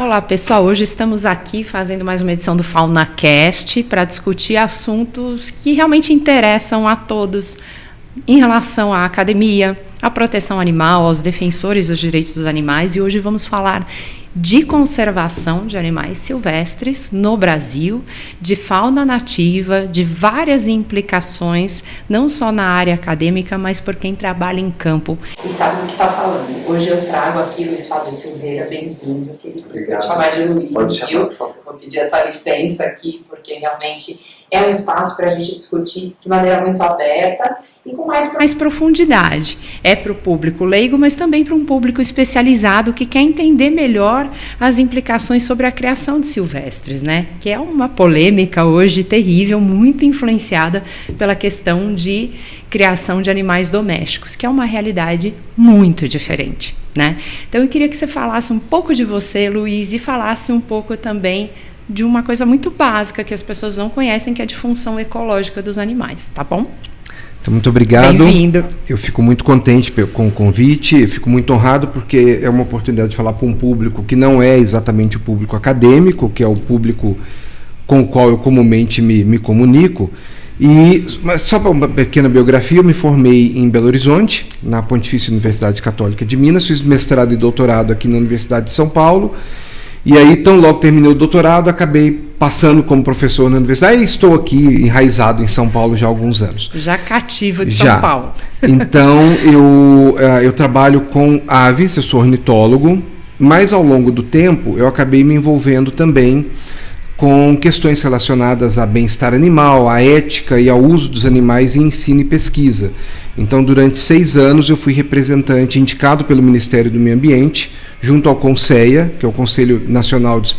Olá, pessoal. Hoje estamos aqui fazendo mais uma edição do FaunaCast para discutir assuntos que realmente interessam a todos em relação à academia, à proteção animal, aos defensores dos direitos dos animais. E hoje vamos falar de conservação de animais silvestres no Brasil, de fauna nativa, de várias implicações, não só na área acadêmica, mas por quem trabalha em campo. E sabe do que está falando. Hoje eu trago aqui Luiz Fábio Silveira, bem-vindo. Vou te chamar de Luiz, pode chamar, viu? por favor. Vou pedir essa licença aqui, porque realmente é um espaço para a gente discutir de maneira muito aberta e com mais profundidade. É para o público leigo, mas também para um público especializado que quer entender melhor as implicações sobre a criação de silvestres, né? Que é uma polêmica hoje terrível, muito influenciada pela questão de criação de animais domésticos, que é uma realidade muito diferente, né? Então eu queria que você falasse um pouco de você, Luiz, e falasse um pouco também de uma coisa muito básica que as pessoas não conhecem, que é a disfunção ecológica dos animais, tá bom? Então, muito obrigado. Bem-vindo. Eu fico muito contente com o convite, fico muito honrado porque é uma oportunidade de falar para um público que não é exatamente o público acadêmico, que é o público com o qual eu comumente me comunico. Mas só para uma pequena biografia, eu me formei em Belo Horizonte, na Pontifícia Universidade Católica de Minas, fiz mestrado e doutorado aqui na Universidade de São Paulo. E aí, tão logo terminei o doutorado, acabei passando como professor na universidade e estou aqui enraizado em São Paulo já há alguns anos. Já cativo de São Paulo. Então, eu trabalho com aves, eu sou ornitólogo, mas ao longo do tempo eu acabei me envolvendo também com questões relacionadas a bem-estar animal, à ética e ao uso dos animais em ensino e pesquisa. Então, durante 6 anos, eu fui representante indicado pelo Ministério do Meio Ambiente, junto ao CONSEA, que é o Conselho Nacional de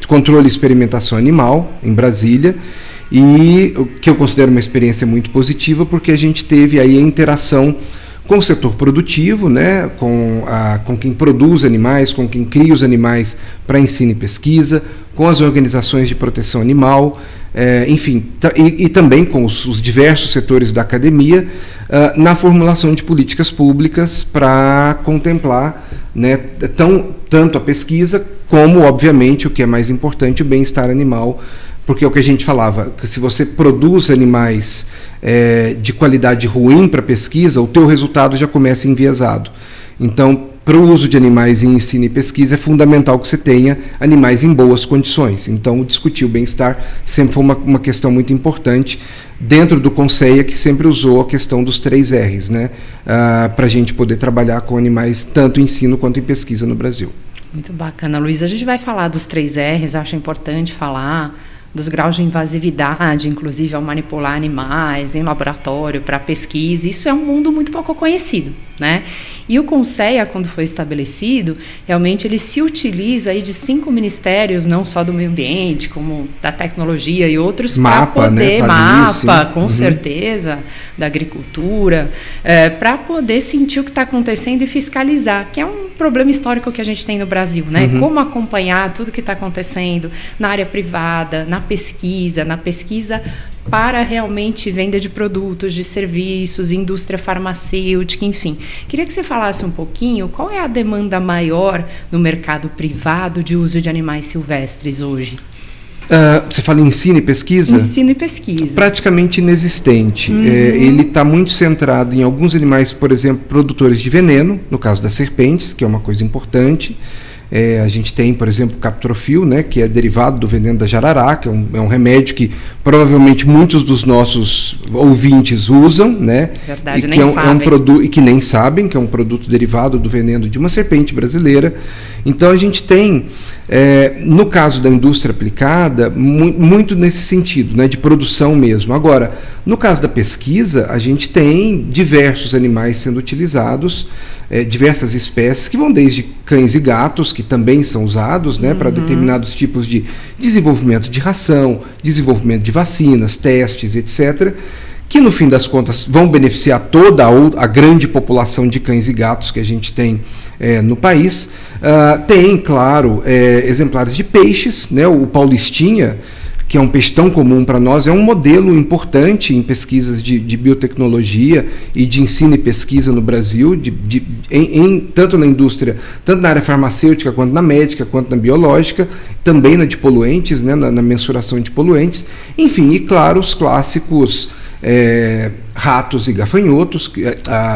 Controle e Experimentação Animal, em Brasília, e o que eu considero uma experiência muito positiva, porque a gente teve aí a interação com o setor produtivo, né, com quem produz animais, com quem cria os animais para ensino e pesquisa, com as organizações de proteção animal, enfim, e também com os diversos setores da academia, na formulação de políticas públicas para contemplar, né, tanto a pesquisa como, obviamente, o que é mais importante, o bem-estar animal, porque é o que a gente falava, que se você produz animais de qualidade ruim para pesquisa, o teu resultado já começa enviesado. Então, para o uso de animais em ensino e pesquisa, é fundamental que você tenha animais em boas condições. Então, discutir o bem-estar sempre foi uma questão muito importante dentro do CONSEA, que sempre usou a questão dos 3 R's, né, para a gente poder trabalhar com animais tanto em ensino quanto em pesquisa no Brasil. Muito bacana, Luiz. A gente vai falar dos 3 R's, acho importante falar dos graus de invasividade, inclusive ao manipular animais em laboratório para pesquisa. Isso é um mundo muito pouco conhecido, né? E o CONSEA, quando foi estabelecido, realmente ele se utiliza aí de 5 ministérios, não só do meio ambiente, como da tecnologia e outros, para poder, né? Mapa, com certeza, da agricultura, para poder sentir o que está acontecendo e fiscalizar, que é um problema histórico que a gente tem no Brasil, né? Como acompanhar tudo que está acontecendo na área privada, na pesquisa para realmente venda de produtos, de serviços, indústria farmacêutica, enfim. Queria que você falasse um pouquinho qual é a demanda maior no mercado privado de uso de animais silvestres hoje. Você fala em ensino e pesquisa? Ensino e pesquisa. Praticamente inexistente. Ele está muito centrado em alguns animais, por exemplo, produtores de veneno, no caso das serpentes, que é uma coisa importante. A gente tem, por exemplo, o captrofil, né, que é derivado do veneno da jararaca, que é um remédio que provavelmente muitos dos nossos ouvintes usam, né? Verdade, e nem sabem. E que nem sabem que é um produto derivado do veneno de uma serpente brasileira. Então a gente tem, no caso da indústria aplicada, muito nesse sentido, né, de produção mesmo. Agora, no caso da pesquisa, a gente tem diversos animais sendo utilizados, diversas espécies, que vão desde cães e gatos, que também são usados, né, para determinados tipos de desenvolvimento de ração, desenvolvimento de vacinas, testes, etc., que no fim das contas vão beneficiar toda a grande população de cães e gatos que a gente tem no país. Tem, claro, exemplares de peixes, né, o paulistinha, que é um peixe tão comum para nós, é um modelo importante em pesquisas de biotecnologia e de ensino e pesquisa no Brasil, tanto na indústria, tanto na área farmacêutica, quanto na médica, quanto na biológica, também na de poluentes, né, na mensuração de poluentes. Enfim, e claro, os clássicos ratos e gafanhotos,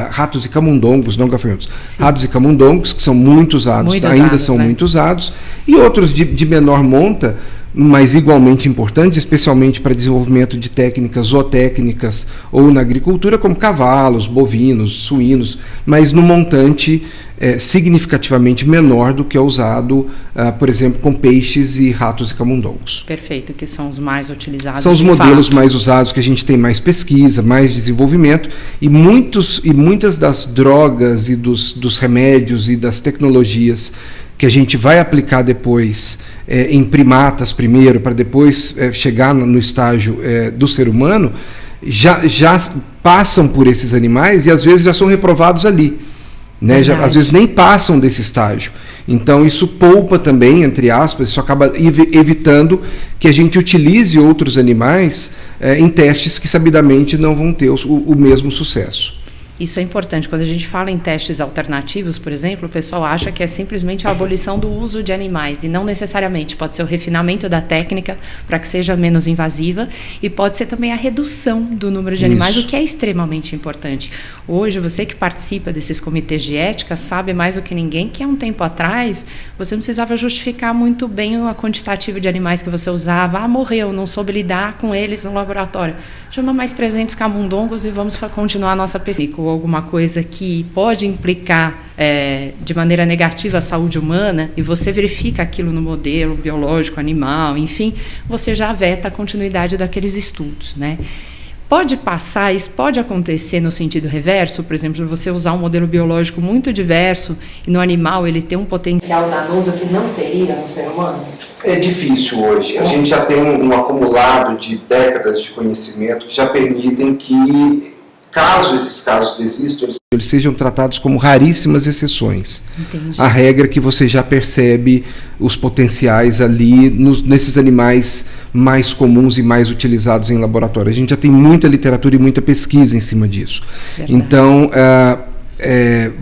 ratos e camundongos, não gafanhotos, sim, ratos e camundongos, que são muito usados, são muito usados, e outros de menor monta, mas igualmente importantes, especialmente para desenvolvimento de técnicas zootécnicas ou na agricultura, como cavalos, bovinos, suínos, mas no montante significativamente menor do que é usado, por exemplo, com peixes e ratos e camundongos. Perfeito, que são os mais utilizados. São os modelos mais usados, que a gente tem mais pesquisa, mais desenvolvimento, e muitas das drogas e dos remédios e das tecnologias que a gente vai aplicar depois em primatas primeiro, para depois chegar no estágio do ser humano, já passam por esses animais e às vezes já são reprovados ali. Né? Às vezes nem passam desse estágio. Então isso poupa também, entre aspas, isso acaba evitando que a gente utilize outros animais em testes que sabidamente não vão ter o mesmo sucesso. Isso é importante. Quando a gente fala em testes alternativos, por exemplo, o pessoal acha que é simplesmente a abolição do uso de animais, e não necessariamente. Pode ser o refinamento da técnica para que seja menos invasiva, e pode ser também a redução do número de animais, o que é extremamente importante. Hoje, você que participa desses comitês de ética sabe mais do que ninguém que há um tempo atrás você não precisava justificar muito bem a quantitativa de animais que você usava. Morreu, não soube lidar com eles no laboratório. Chama mais 300 camundongos e vamos continuar a nossa pesquisa. Ou alguma coisa que pode implicar de maneira negativa a saúde humana, e você verifica aquilo no modelo biológico, animal, enfim, você já veta a continuidade daqueles estudos, né? Pode passar, isso pode acontecer no sentido reverso, por exemplo, você usar um modelo biológico muito diverso e no animal ele ter um potencial danoso que não teria no ser humano? É difícil hoje. A gente já tem um acumulado de décadas de conhecimento que já permitem que, caso esses casos existam, eles sejam tratados como raríssimas exceções. Entendi. A regra é que você já percebe os potenciais ali nesses animais mais comuns e mais utilizados em laboratório. A gente já tem muita literatura e muita pesquisa em cima disso. Verdade. Então,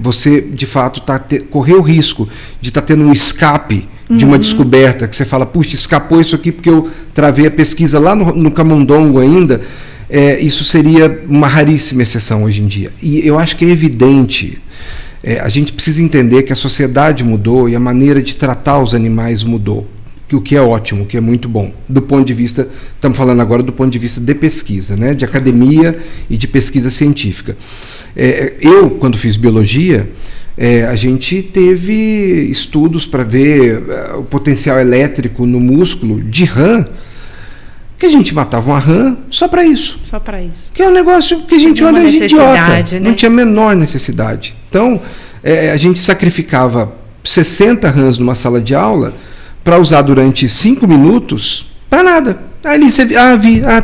você, de fato, correu o risco de estar tendo um escape de uma descoberta, que você fala, puxa, escapou isso aqui porque eu travei a pesquisa lá no camundongo ainda. Isso seria uma raríssima exceção hoje em dia. E eu acho que é evidente, a gente precisa entender que a sociedade mudou e a maneira de tratar os animais mudou, o que é ótimo, o que é muito bom. Do ponto de vista, estamos falando agora do ponto de vista de pesquisa, né, de academia e de pesquisa científica. Eu, quando fiz biologia, a gente teve estudos para ver o potencial elétrico no músculo de rã, que a gente matava uma rã só para isso. Só para isso. Que é um negócio que a gente olha de idiota. Né? Não tinha a menor necessidade. Então, a gente sacrificava 60 rãs numa sala de aula para usar durante 5 minutos para nada. Ali você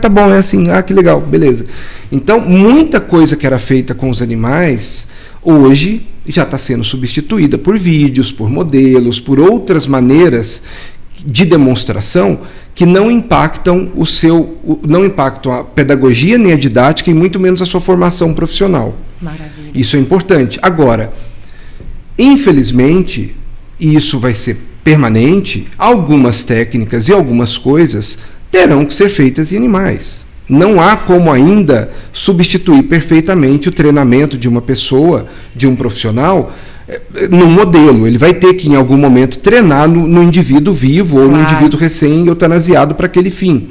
tá bom, é assim, que legal, beleza. Então, muita coisa que era feita com os animais, hoje já está sendo substituída por vídeos, por modelos, por outras maneiras de demonstração que não impactam não impactam a pedagogia nem a didática e muito menos a sua formação profissional. Maravilha. Isso é importante. Agora, infelizmente, e isso vai ser permanente, algumas técnicas e algumas coisas terão que ser feitas em animais. Não há como ainda substituir perfeitamente o treinamento de uma pessoa, de um profissional, num modelo. Ele vai ter que, em algum momento, treinar no indivíduo vivo ou no indivíduo recém-eutanasiado para aquele fim.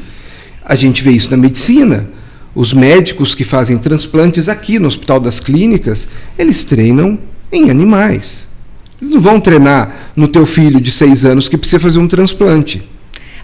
A gente vê isso na medicina. Os médicos que fazem transplantes aqui no Hospital das Clínicas, eles treinam em animais. Eles não vão treinar no teu filho de 6 anos que precisa fazer um transplante.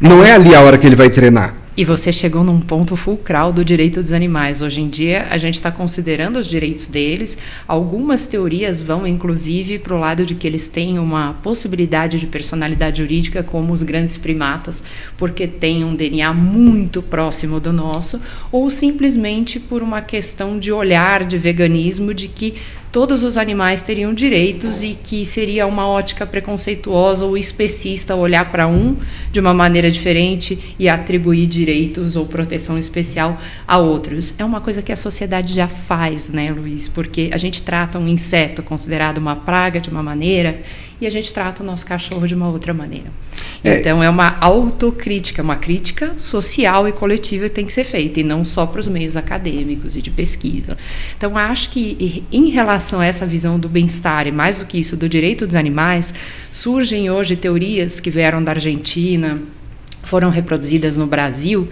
Não é ali a hora que ele vai treinar. E você chegou num ponto fulcral do direito dos animais. Hoje em dia, a gente está considerando os direitos deles. Algumas teorias vão, inclusive, para o lado de que eles têm uma possibilidade de personalidade jurídica, como os grandes primatas, porque têm um DNA muito próximo do nosso, ou simplesmente por uma questão de olhar de veganismo, de que todos os animais teriam direitos e que seria uma ótica preconceituosa ou especista olhar para um de uma maneira diferente e atribuir direitos ou proteção especial a outros. É uma coisa que a sociedade já faz, né, Luiz? Porque a gente trata um inseto considerado uma praga de uma maneira e a gente trata o nosso cachorro de uma outra maneira. Então, é uma autocrítica, uma crítica social e coletiva que tem que ser feita, e não só para os meios acadêmicos e de pesquisa. Então, acho que, em relação a essa visão do bem-estar, e mais do que isso, do direito dos animais, surgem hoje teorias que vieram da Argentina, foram reproduzidas no Brasil,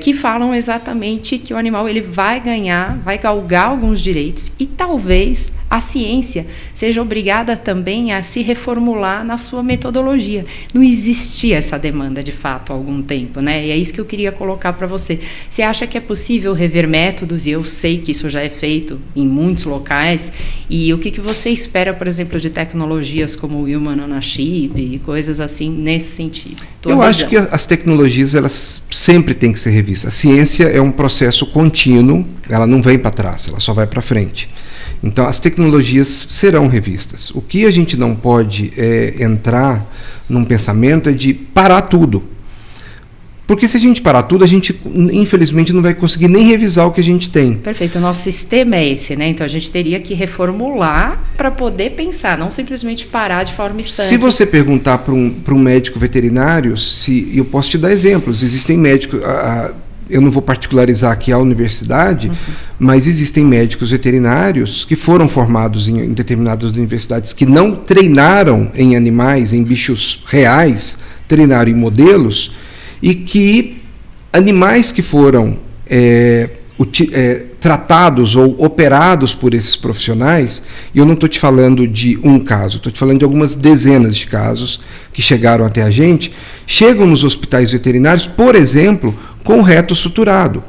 que falam exatamente que o animal ele vai ganhar, vai galgar alguns direitos, e talvez a ciência seja obrigada também a se reformular na sua metodologia. Não existia essa demanda, de fato, há algum tempo, né? E é isso que eu queria colocar para você. Você acha que é possível rever métodos? E eu sei que isso já é feito em muitos locais. E o que você espera, por exemplo, de tecnologias como o Human on a Chip e coisas assim nesse sentido? Eu acho que as tecnologias, elas sempre têm que ser revistas. A ciência é um processo contínuo, ela não vem para trás, ela só vai para frente. Então, as tecnologias serão revistas. O que a gente não pode entrar num pensamento é de parar tudo. Porque se a gente parar tudo, a gente, infelizmente, não vai conseguir nem revisar o que a gente tem. Perfeito. O nosso sistema é esse, né? Então, a gente teria que reformular para poder pensar, não simplesmente parar de forma estanque. Se você perguntar para um médico veterinário, eu posso te dar exemplos. Existem médicos... eu não vou particularizar aqui a universidade, mas existem médicos veterinários que foram formados em determinadas universidades que não treinaram em animais, em bichos reais, treinaram em modelos, e que animais que foram tratados ou operados por esses profissionais, e eu não estou te falando de um caso, estou te falando de algumas dezenas de casos que chegaram até a gente, chegam nos hospitais veterinários, por exemplo, com o reto suturado,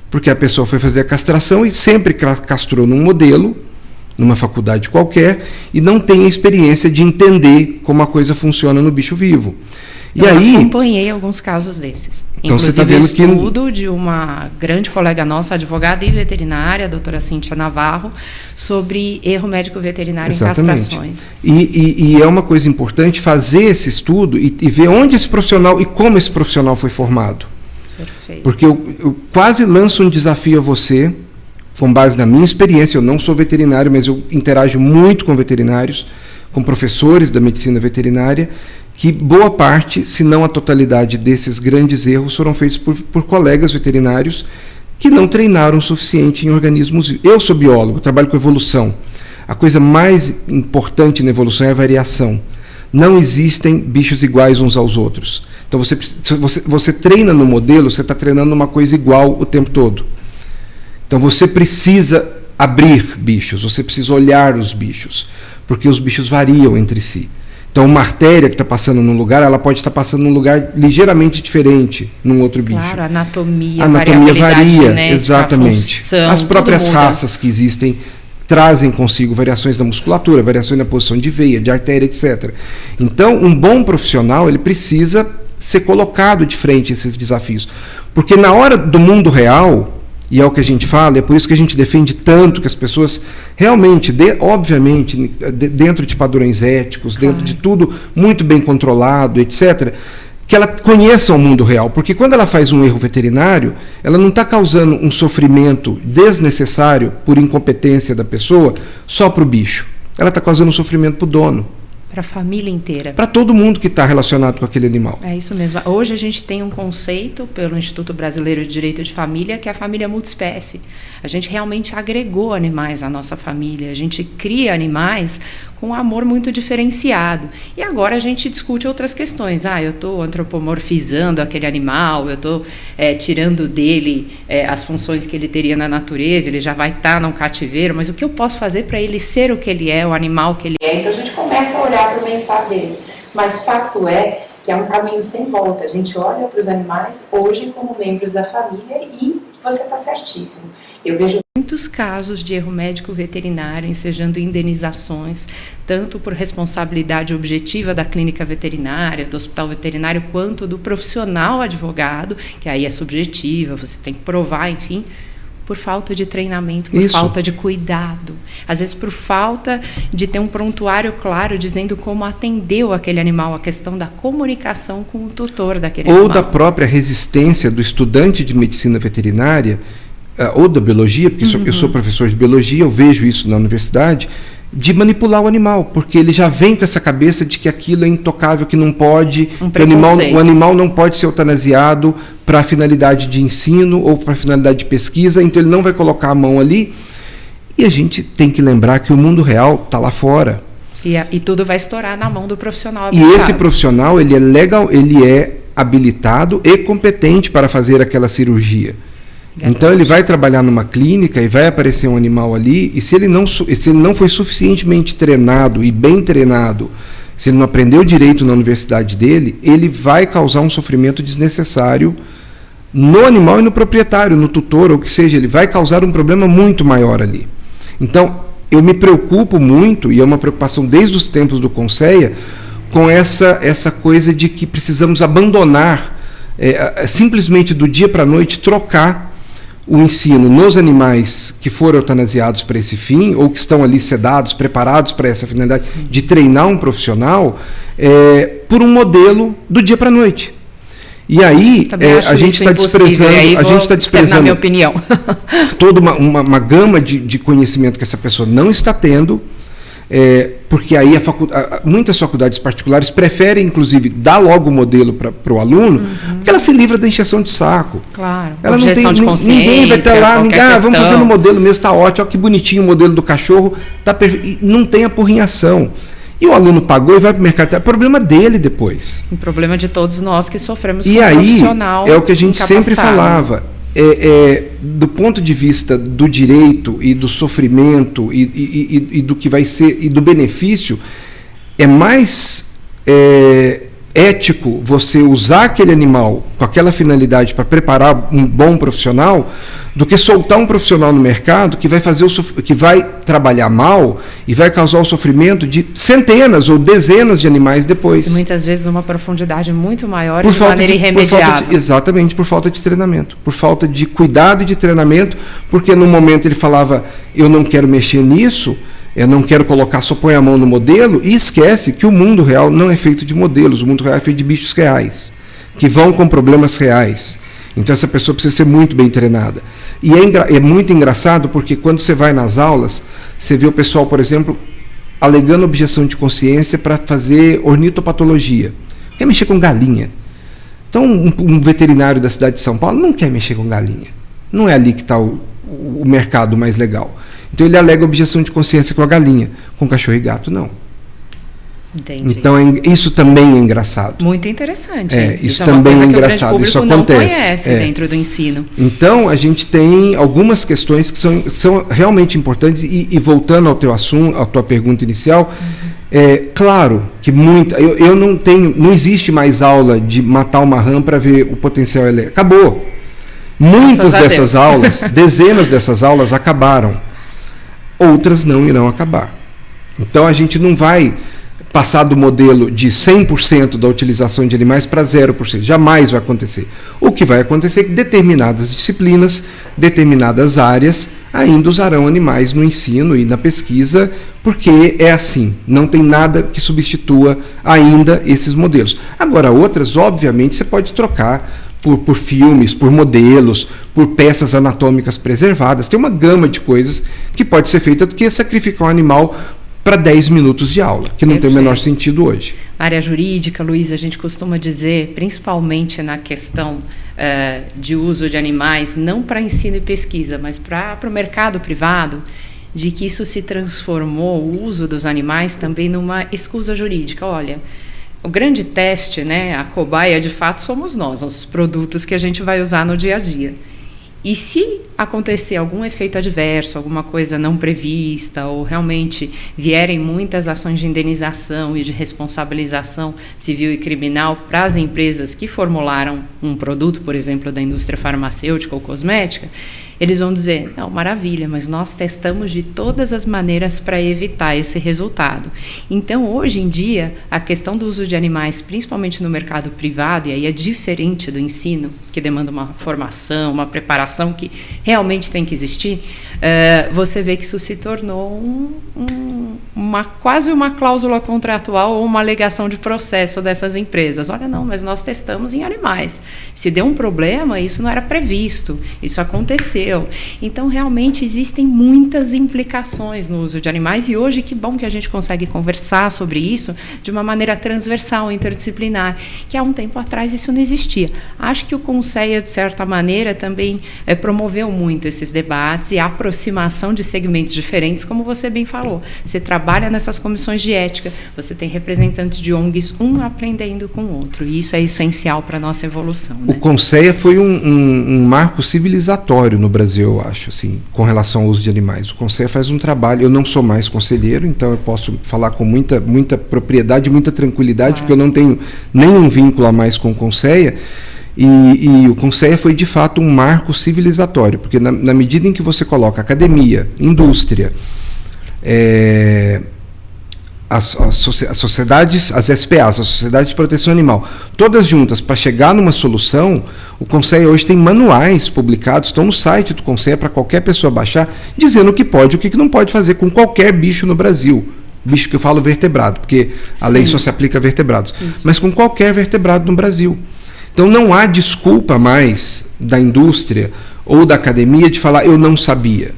porque a pessoa foi fazer a castração e sempre castrou num modelo, numa faculdade qualquer, e não tem a experiência de entender como a coisa funciona no bicho vivo. Eu acompanhei alguns casos desses. Então, inclusive, você tá vendo o estudo de uma grande colega nossa, advogada e veterinária, a doutora Cíntia Navarro, sobre erro médico veterinário em castrações. E é uma coisa importante fazer esse estudo e ver onde esse profissional e como esse profissional foi formado. Perfeito. Porque eu quase lanço um desafio a você, com base na minha experiência. Eu não sou veterinário, mas eu interajo muito com veterinários, com professores da medicina veterinária, que boa parte, se não a totalidade desses grandes erros foram feitos por colegas veterinários que não treinaram o suficiente em organismos. Eu sou biólogo, trabalho com evolução. A coisa mais importante na evolução é a variação. Não existem bichos iguais uns aos outros. Então, você treina no modelo, você está treinando uma coisa igual o tempo todo. Então, você precisa abrir bichos, você precisa olhar os bichos, porque os bichos variam entre si. Então, uma artéria que está passando num lugar, ela pode estar passando num lugar ligeiramente diferente num outro bicho. Claro, a anatomia varia, genética, exatamente. Função, as próprias raças que existem trazem consigo variações da musculatura, variações na posição de veia, de artéria, etc. Então, um bom profissional, ele precisa ser colocado de frente a esses desafios. Porque na hora do mundo real, e é o que a gente fala, é por isso que a gente defende tanto que as pessoas realmente, obviamente, dentro de padrões éticos, dentro de tudo muito bem controlado, etc., que ela conheça o mundo real. Porque quando ela faz um erro veterinário, ela não está causando um sofrimento desnecessário por incompetência da pessoa só para o bicho. Ela está causando um sofrimento para o dono. Para a família inteira. Para todo mundo que está relacionado com aquele animal. É isso mesmo. Hoje a gente tem um conceito pelo Instituto Brasileiro de Direito de Família, que é a família multiespécie. A gente realmente agregou animais à nossa família. A gente cria animais com um amor muito diferenciado. E agora a gente discute outras questões. Eu estou antropomorfizando aquele animal, eu estou tirando dele as funções que ele teria na natureza, ele já vai estar num cativeiro, mas o que eu posso fazer para ele ser o que ele é, o animal que ele é? Então a gente começa a olhar para o bem-estar deles. Mas fato é que é um caminho sem volta. A gente olha para os animais hoje como membros da família e você está certíssimo. Eu vejo muitos casos de erro médico veterinário ensejando indenizações, tanto por responsabilidade objetiva da clínica veterinária, do hospital veterinário, quanto do profissional advogado, que aí é subjetiva, você tem que provar, enfim, por falta de treinamento, por falta de cuidado. Às vezes por falta de ter um prontuário claro dizendo como atendeu aquele animal, a questão da comunicação com o tutor daquele animal. Ou da própria resistência do estudante de medicina veterinária, ou da biologia, porque eu sou professor de biologia, eu vejo isso na universidade, de manipular o animal, porque ele já vem com essa cabeça de que aquilo é intocável, que não pode, o animal não pode ser eutanasiado para finalidade de ensino ou para finalidade de pesquisa, então ele não vai colocar a mão ali. E a gente tem que lembrar que o mundo real está lá fora. E tudo vai estourar na mão do profissional. E esse profissional, ele é legal, ele é habilitado e competente para fazer aquela cirurgia. Então ele vai trabalhar numa clínica e vai aparecer um animal ali, e se ele não foi suficientemente treinado e bem treinado, se ele não aprendeu direito na universidade dele, ele vai causar um sofrimento desnecessário no animal e no proprietário, no tutor, ou o que seja, ele vai causar um problema muito maior ali. Então eu me preocupo muito, e é uma preocupação desde os tempos do Conceia, com essa coisa de que precisamos abandonar, simplesmente do dia para a noite, trocar o ensino nos animais que foram eutanasiados para esse fim, ou que estão ali sedados, preparados para essa finalidade, de treinar um profissional, por um modelo do dia para a noite. E aí a gente está desprezando, na minha opinião, toda uma gama de conhecimento que essa pessoa não está tendo, porque aí muitas faculdades particulares preferem, inclusive, dar logo o modelo para o aluno, porque ela se livra da encheção de saco. Claro, ela não tem de consciência, ninguém vai estar lá, vamos fazer no modelo mesmo, está ótimo, olha que bonitinho o modelo do cachorro, tá perfeito, não tem apurrinhação. E o aluno pagou e vai para o mercado. É problema dele depois. O problema de todos nós que sofremos com um profissional. E aí é o que a gente sempre falava. Do ponto de vista do direito e do sofrimento e do que vai ser e do benefício, é mais ético você usar aquele animal com aquela finalidade para preparar um bom profissional do que soltar um profissional no mercado que vai que vai trabalhar mal e vai causar o sofrimento de centenas ou dezenas de animais depois. E muitas vezes uma profundidade muito maior e de maneira irremediável. Exatamente, por falta de treinamento, por falta de cuidado e de treinamento, porque no momento ele falava, eu não quero mexer nisso, eu não quero colocar, só põe a mão no modelo, e esquece que o mundo real não é feito de modelos, o mundo real é feito de bichos reais, que vão com problemas reais. Então essa pessoa precisa ser muito bem treinada. E é muito engraçado porque quando você vai nas aulas, você vê o pessoal, por exemplo, alegando objeção de consciência para fazer ornitopatologia. Quer mexer com galinha. Então um veterinário da cidade de São Paulo não quer mexer com galinha. Não é ali que está o mercado mais legal. Então ele alega objeção de consciência com a galinha. Com cachorro e gato, não. Entendi. Então isso também é engraçado. Muito interessante. Isso também é engraçado. Isso acontece. Não conhece dentro do ensino. Então a gente tem algumas questões que são realmente importantes e voltando ao teu assunto, à tua pergunta inicial, claro que eu não existe mais aula de matar uma rã para ver o potencial elétrico. Acabou. Muitas dessas aulas, dezenas dessas aulas acabaram. Outras não irão acabar. Então a gente não vai passar do modelo de 100% da utilização de animais para 0%. Jamais vai acontecer. O que vai acontecer é que determinadas disciplinas, determinadas áreas, ainda usarão animais no ensino e na pesquisa, porque é assim. Não tem nada que substitua ainda esses modelos. Agora, outras, obviamente, você pode trocar por filmes, por modelos, por peças anatômicas preservadas. Tem uma gama de coisas que pode ser feita do que sacrificar um animal para 10 minutos de aula, que não tem o menor sentido hoje. Na área jurídica, Luiz, a gente costuma dizer, principalmente na questão de uso de animais, não para ensino e pesquisa, mas para o mercado privado, de que isso se transformou, o uso dos animais, também numa escusa jurídica. Olha, o grande teste, a cobaia, de fato, somos nós, nossos produtos que a gente vai usar no dia a dia. E se acontecer algum efeito adverso, alguma coisa não prevista, ou realmente vierem muitas ações de indenização e de responsabilização civil e criminal para as empresas que formularam um produto, por exemplo, da indústria farmacêutica ou cosmética, eles vão dizer, não, maravilha, mas nós testamos de todas as maneiras para evitar esse resultado. Então, hoje em dia, a questão do uso de animais, principalmente no mercado privado, e aí é diferente do ensino, que demanda uma formação, uma preparação que realmente tem que existir, você vê que isso se tornou quase uma cláusula contratual ou uma alegação de processo dessas empresas. Olha, não, mas nós testamos em animais. Se deu um problema, isso não era previsto, isso aconteceu. Então, realmente, existem muitas implicações no uso de animais e hoje, que bom que a gente consegue conversar sobre isso de uma maneira transversal, interdisciplinar, que há um tempo atrás isso não existia. Acho que o Conceia, de certa maneira, também promoveu muito esses debates e a aproximação de segmentos diferentes, como você bem falou. Você trabalha nessas comissões de ética, você tem representantes de ONGs, um aprendendo com o outro, e isso é essencial para a nossa evolução. Né? O Conceia foi um marco civilizatório no Brasil, eu acho, assim, com relação ao uso de animais. O Conceia faz um trabalho, eu não sou mais conselheiro, então eu posso falar com muita propriedade, muita tranquilidade, porque eu não tenho nenhum vínculo a mais com o Conceia. E o Conceia foi, de fato, um marco civilizatório, porque na medida em que você coloca academia, indústria, as sociedades, as SPAs, a Sociedade de Proteção Animal, todas juntas para chegar numa solução, o Conceia hoje tem manuais publicados, estão no site do Conceia para qualquer pessoa baixar, dizendo o que pode e o que não pode fazer com qualquer bicho no Brasil. Bicho que eu falo vertebrado, porque a lei só se aplica a vertebrados. Isso. Mas com qualquer vertebrado no Brasil. Então não há desculpa mais da indústria ou da academia de falar eu não sabia.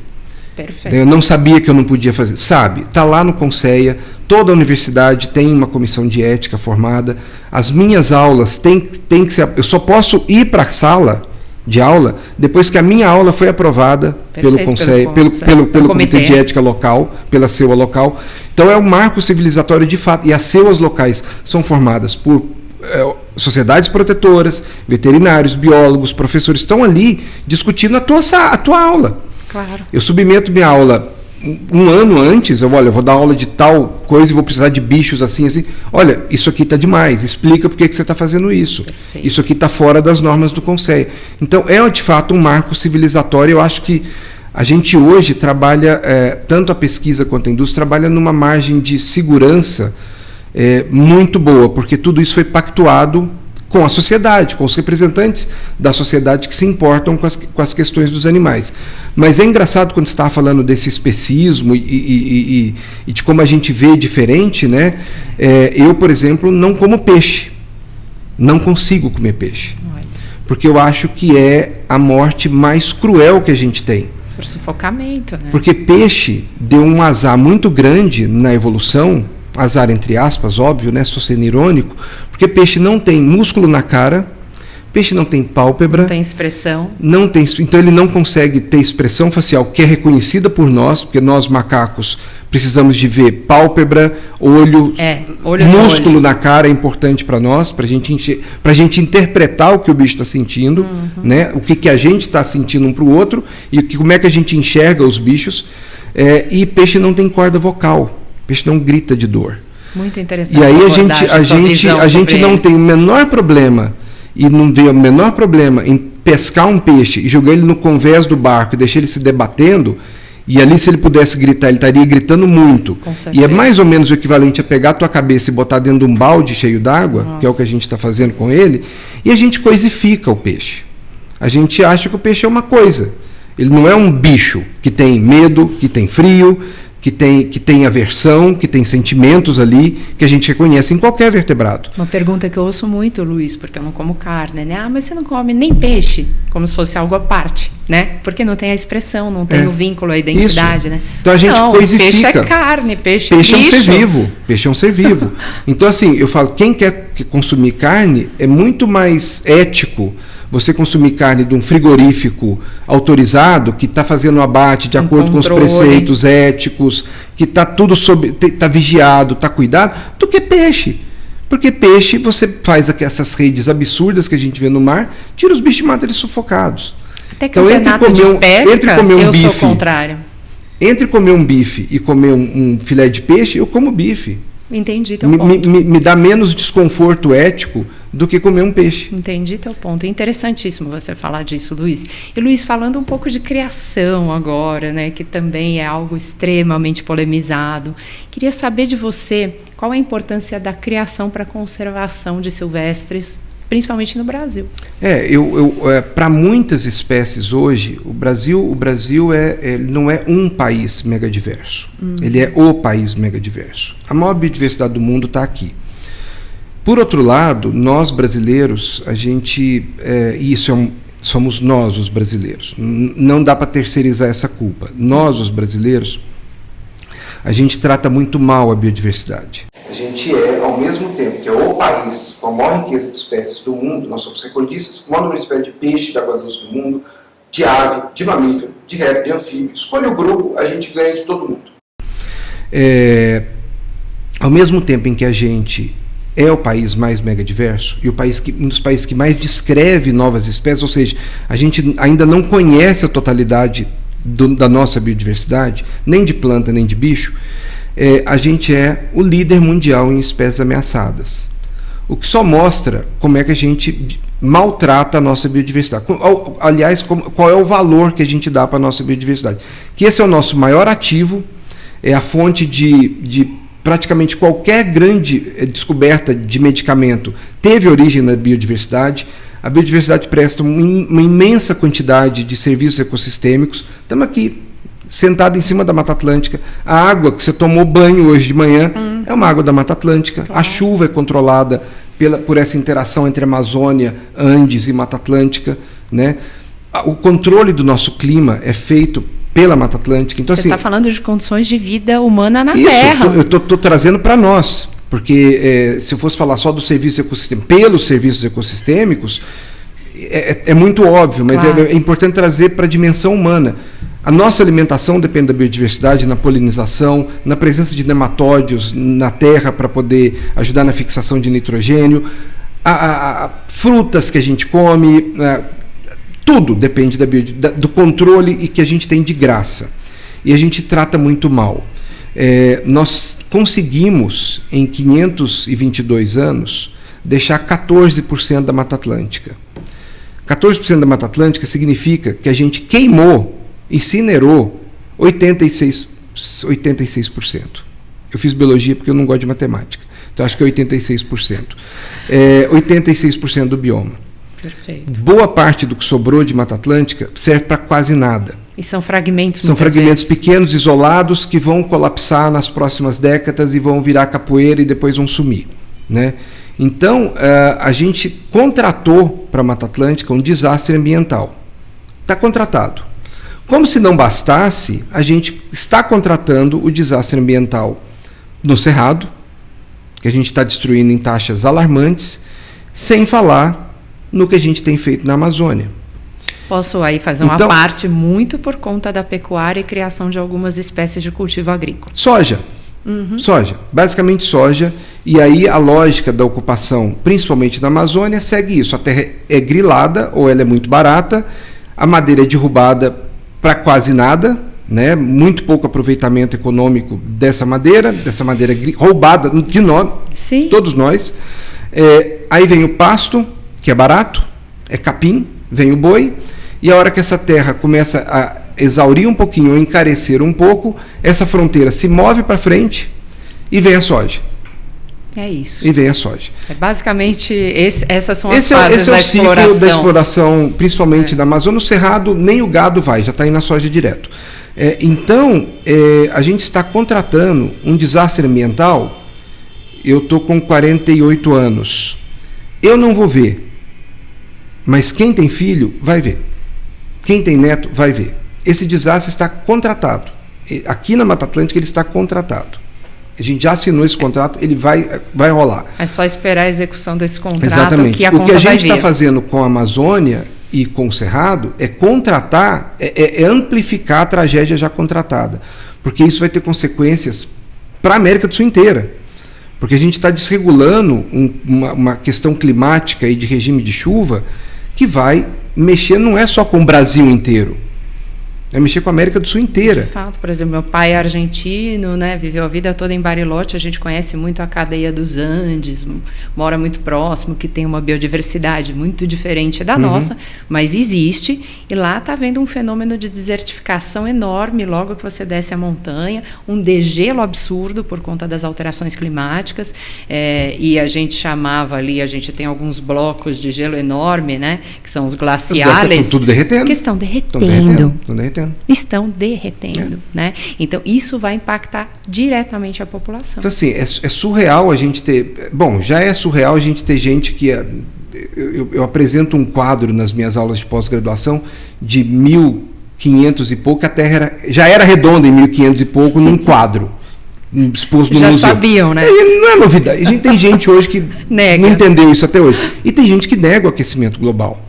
Perfeito. Eu não sabia que eu não podia fazer. Sabe, está lá no Conceia, toda a universidade tem uma comissão de ética formada, as minhas aulas têm que ser... Eu só posso ir para a sala de aula depois que a minha aula foi aprovada pelo Conceia, pelo Comitê de Ética Local, pela CEUA local. Então é um marco civilizatório de fato, e as CEUAs locais são formadas por sociedades protetoras, veterinários, biólogos, professores, estão ali discutindo a tua aula. Claro. Eu submeto minha aula um ano antes, eu vou dar aula de tal coisa e vou precisar de bichos assim. Olha, isso aqui está demais, explica por que você está fazendo isso. Perfeito. Isso aqui está fora das normas do Conceia. Então, é de fato um marco civilizatório. Eu acho que a gente hoje trabalha, tanto a pesquisa quanto a indústria, trabalha numa margem de segurança muito boa, porque tudo isso foi pactuado com a sociedade, com os representantes da sociedade que se importam com as questões dos animais. Mas é engraçado quando você estava falando desse especismo e de como a gente vê diferente, né? Eu, por exemplo, não como peixe. Não consigo comer peixe. Porque eu acho que é a morte mais cruel que a gente tem. Por sufocamento, né? Porque peixe deu um azar muito grande na evolução, azar entre aspas, óbvio, né? Estou sendo irônico, porque peixe não tem músculo na cara, peixe não tem pálpebra, não tem expressão, então ele não consegue ter expressão facial que é reconhecida por nós, porque nós macacos precisamos de ver pálpebra, olho músculo na cara é importante para nós, para a gente interpretar o que o bicho está sentindo, né? O que a gente está sentindo um para o outro e como é que a gente enxerga os bichos. E peixe não tem corda vocal. O peixe não grita de dor. Muito interessante. E aí a gente não tem o menor problema e não vê o menor problema em pescar um peixe e jogar ele no convés do barco e deixar ele se debatendo, e ali se ele pudesse gritar, ele estaria gritando muito. E é mais ou menos o equivalente a pegar a tua cabeça e botar dentro de um balde cheio d'água, que é o que a gente está fazendo com ele, e a gente coisifica o peixe. A gente acha que o peixe é uma coisa. Ele não é um bicho que tem medo, que tem frio, que tem aversão, que tem sentimentos ali, que a gente reconhece em qualquer vertebrado. Uma pergunta que eu ouço muito, Luiz, porque eu não como carne, né? Mas você não come nem peixe, como se fosse algo à parte, né? Porque não tem a expressão, não tem o vínculo, a identidade, né? Então a gente coisifica. Peixe é carne, peixe é bicho. Um ser vivo, peixe é um ser vivo. Então assim, eu falo, quem quer consumir carne é muito mais ético você consumir carne de um frigorífico autorizado, que está fazendo o abate de acordo com os preceitos éticos, que está tudo está vigiado, está cuidado, do que peixe. Porque peixe, você faz essas redes absurdas que a gente vê no mar, tira os bichos e mata eles sufocados. Até que então, entre comer um bife, sou contrário. Entre comer um bife e comer um filé de peixe, eu como bife. Entendi teu ponto. Me dá menos desconforto ético do que comer um peixe. Entendi teu ponto. Interessantíssimo você falar disso, Luiz. E, Luiz, falando um pouco de criação agora, né, que também é algo extremamente polemizado, queria saber de você qual a importância da criação para a conservação de silvestres, principalmente no Brasil. Para muitas espécies hoje, o Brasil ele não é um país megadiverso. Ele é o país megadiverso. A maior biodiversidade do mundo está aqui. Por outro lado, nós brasileiros, somos nós os brasileiros. Não dá para terceirizar essa culpa. Nós, os brasileiros, a gente trata muito mal a biodiversidade. A gente ao mesmo tempo que é o país com a maior riqueza de espécies do mundo, nós somos recordistas com o maior número de espécies de peixe, de água doce do mundo, de ave, de mamífero, de réptil, de anfíbio. Escolha o grupo, a gente ganha de todo mundo. Ao mesmo tempo em que a gente é o país mais megadiverso e um dos países que mais descreve novas espécies, ou seja, a gente ainda não conhece a totalidade da nossa biodiversidade, nem de planta, nem de bicho, a gente é o líder mundial em espécies ameaçadas. O que só mostra como é que a gente maltrata a nossa biodiversidade. Aliás, qual é o valor que a gente dá para a nossa biodiversidade. Que esse é o nosso maior ativo, é a fonte de praticamente qualquer grande descoberta de medicamento teve origem na biodiversidade. A biodiversidade presta uma imensa quantidade de serviços ecossistêmicos. Estamos aqui, sentado em cima da Mata Atlântica. A água que você tomou banho hoje de manhã é uma água da Mata Atlântica. A chuva é controlada por essa interação entre Amazônia, Andes e Mata Atlântica, né? O controle do nosso clima é feito pela Mata Atlântica. Então, você está falando de condições de vida humana na Terra. Eu estou trazendo para nós, porque se eu fosse falar só do serviço ecossistêmico, pelos serviços ecossistêmicos, é muito óbvio, mas claro, é importante trazer para a dimensão humana. A nossa alimentação depende da biodiversidade, na polinização, na presença de nematóides na terra para poder ajudar na fixação de nitrogênio, frutas que a gente come, tudo depende do controle e que a gente tem de graça. E a gente trata muito mal. Nós conseguimos, em 522 anos, deixar 14% da Mata Atlântica. 14% da Mata Atlântica significa que a gente queimou, incinerou 86%. Eu fiz biologia porque eu não gosto de matemática. Então acho que é 86%. 86% do bioma. Perfeito. Boa parte do que sobrou de Mata Atlântica serve para quase nada. E são fragmentos pequenos, isolados, que vão colapsar nas próximas décadas e vão virar capoeira e depois vão sumir, né? Então, a gente contratou para a Mata Atlântica um desastre ambiental. Está contratado. Como se não bastasse, a gente está contratando o desastre ambiental no Cerrado, que a gente está destruindo em taxas alarmantes, sem falar no que a gente tem feito na Amazônia. Posso aí fazer uma parte muito por conta da pecuária e criação de algumas espécies de cultivo agrícola. Soja. Soja. Basicamente soja. E aí a lógica da ocupação, principalmente na Amazônia, segue isso. A terra é grilada ou ela é muito barata, a madeira é derrubada para quase nada, né? Muito pouco aproveitamento econômico dessa madeira roubada de nós, sim, todos nós. Aí vem o pasto, que é barato, é capim, vem o boi, e a hora que essa terra começa a exaurir um pouquinho, ou encarecer um pouco, essa fronteira se move para frente e vem a soja. É isso. E vem a soja. Basicamente, essas são as fases da exploração. Esse é o ciclo da exploração, principalmente da Amazônia. No Cerrado, nem o gado vai, já está indo na soja direto. Então, a gente está contratando um desastre ambiental. Eu estou com 48 anos. Eu não vou ver. Mas quem tem filho, vai ver. Quem tem neto, vai ver. Esse desastre está contratado. Aqui na Mata Atlântica, ele está contratado. A gente já assinou esse contrato, ele vai rolar. É só esperar a execução desse contrato. Exatamente. Que a conta o que a gente está fazendo com a Amazônia e com o Cerrado é contratar, é amplificar a tragédia já contratada. Porque isso vai ter consequências para a América do Sul inteira. Porque a gente está desregulando uma questão climática e de regime de chuva que vai mexer não é só com o Brasil inteiro. É mexer com a América do Sul inteira. De fato, por exemplo, meu pai é argentino, né, viveu a vida toda em Bariloche, a gente conhece muito a cadeia dos Andes, mora muito próximo, que tem uma biodiversidade muito diferente da nossa, mas existe, e lá está havendo um fenômeno de desertificação enorme logo que você desce a montanha, um degelo absurdo por conta das alterações climáticas, e a gente chamava ali, a gente tem alguns blocos de gelo enorme, né, que são os glaciares. Estão tudo derretendo. Que estão derretendo. Estão derretendo, né? Então, isso vai impactar diretamente a população. Então, assim, é surreal a gente ter... Bom, já é surreal a gente ter gente que... Eu apresento um quadro nas minhas aulas de pós-graduação de 1500 e pouco, a Terra já era redonda em 1500 e pouco, num quadro exposto no já museu. Sabiam, né? Não é novidade. A gente tem gente hoje que não entendeu isso até hoje. E tem gente que nega o aquecimento global.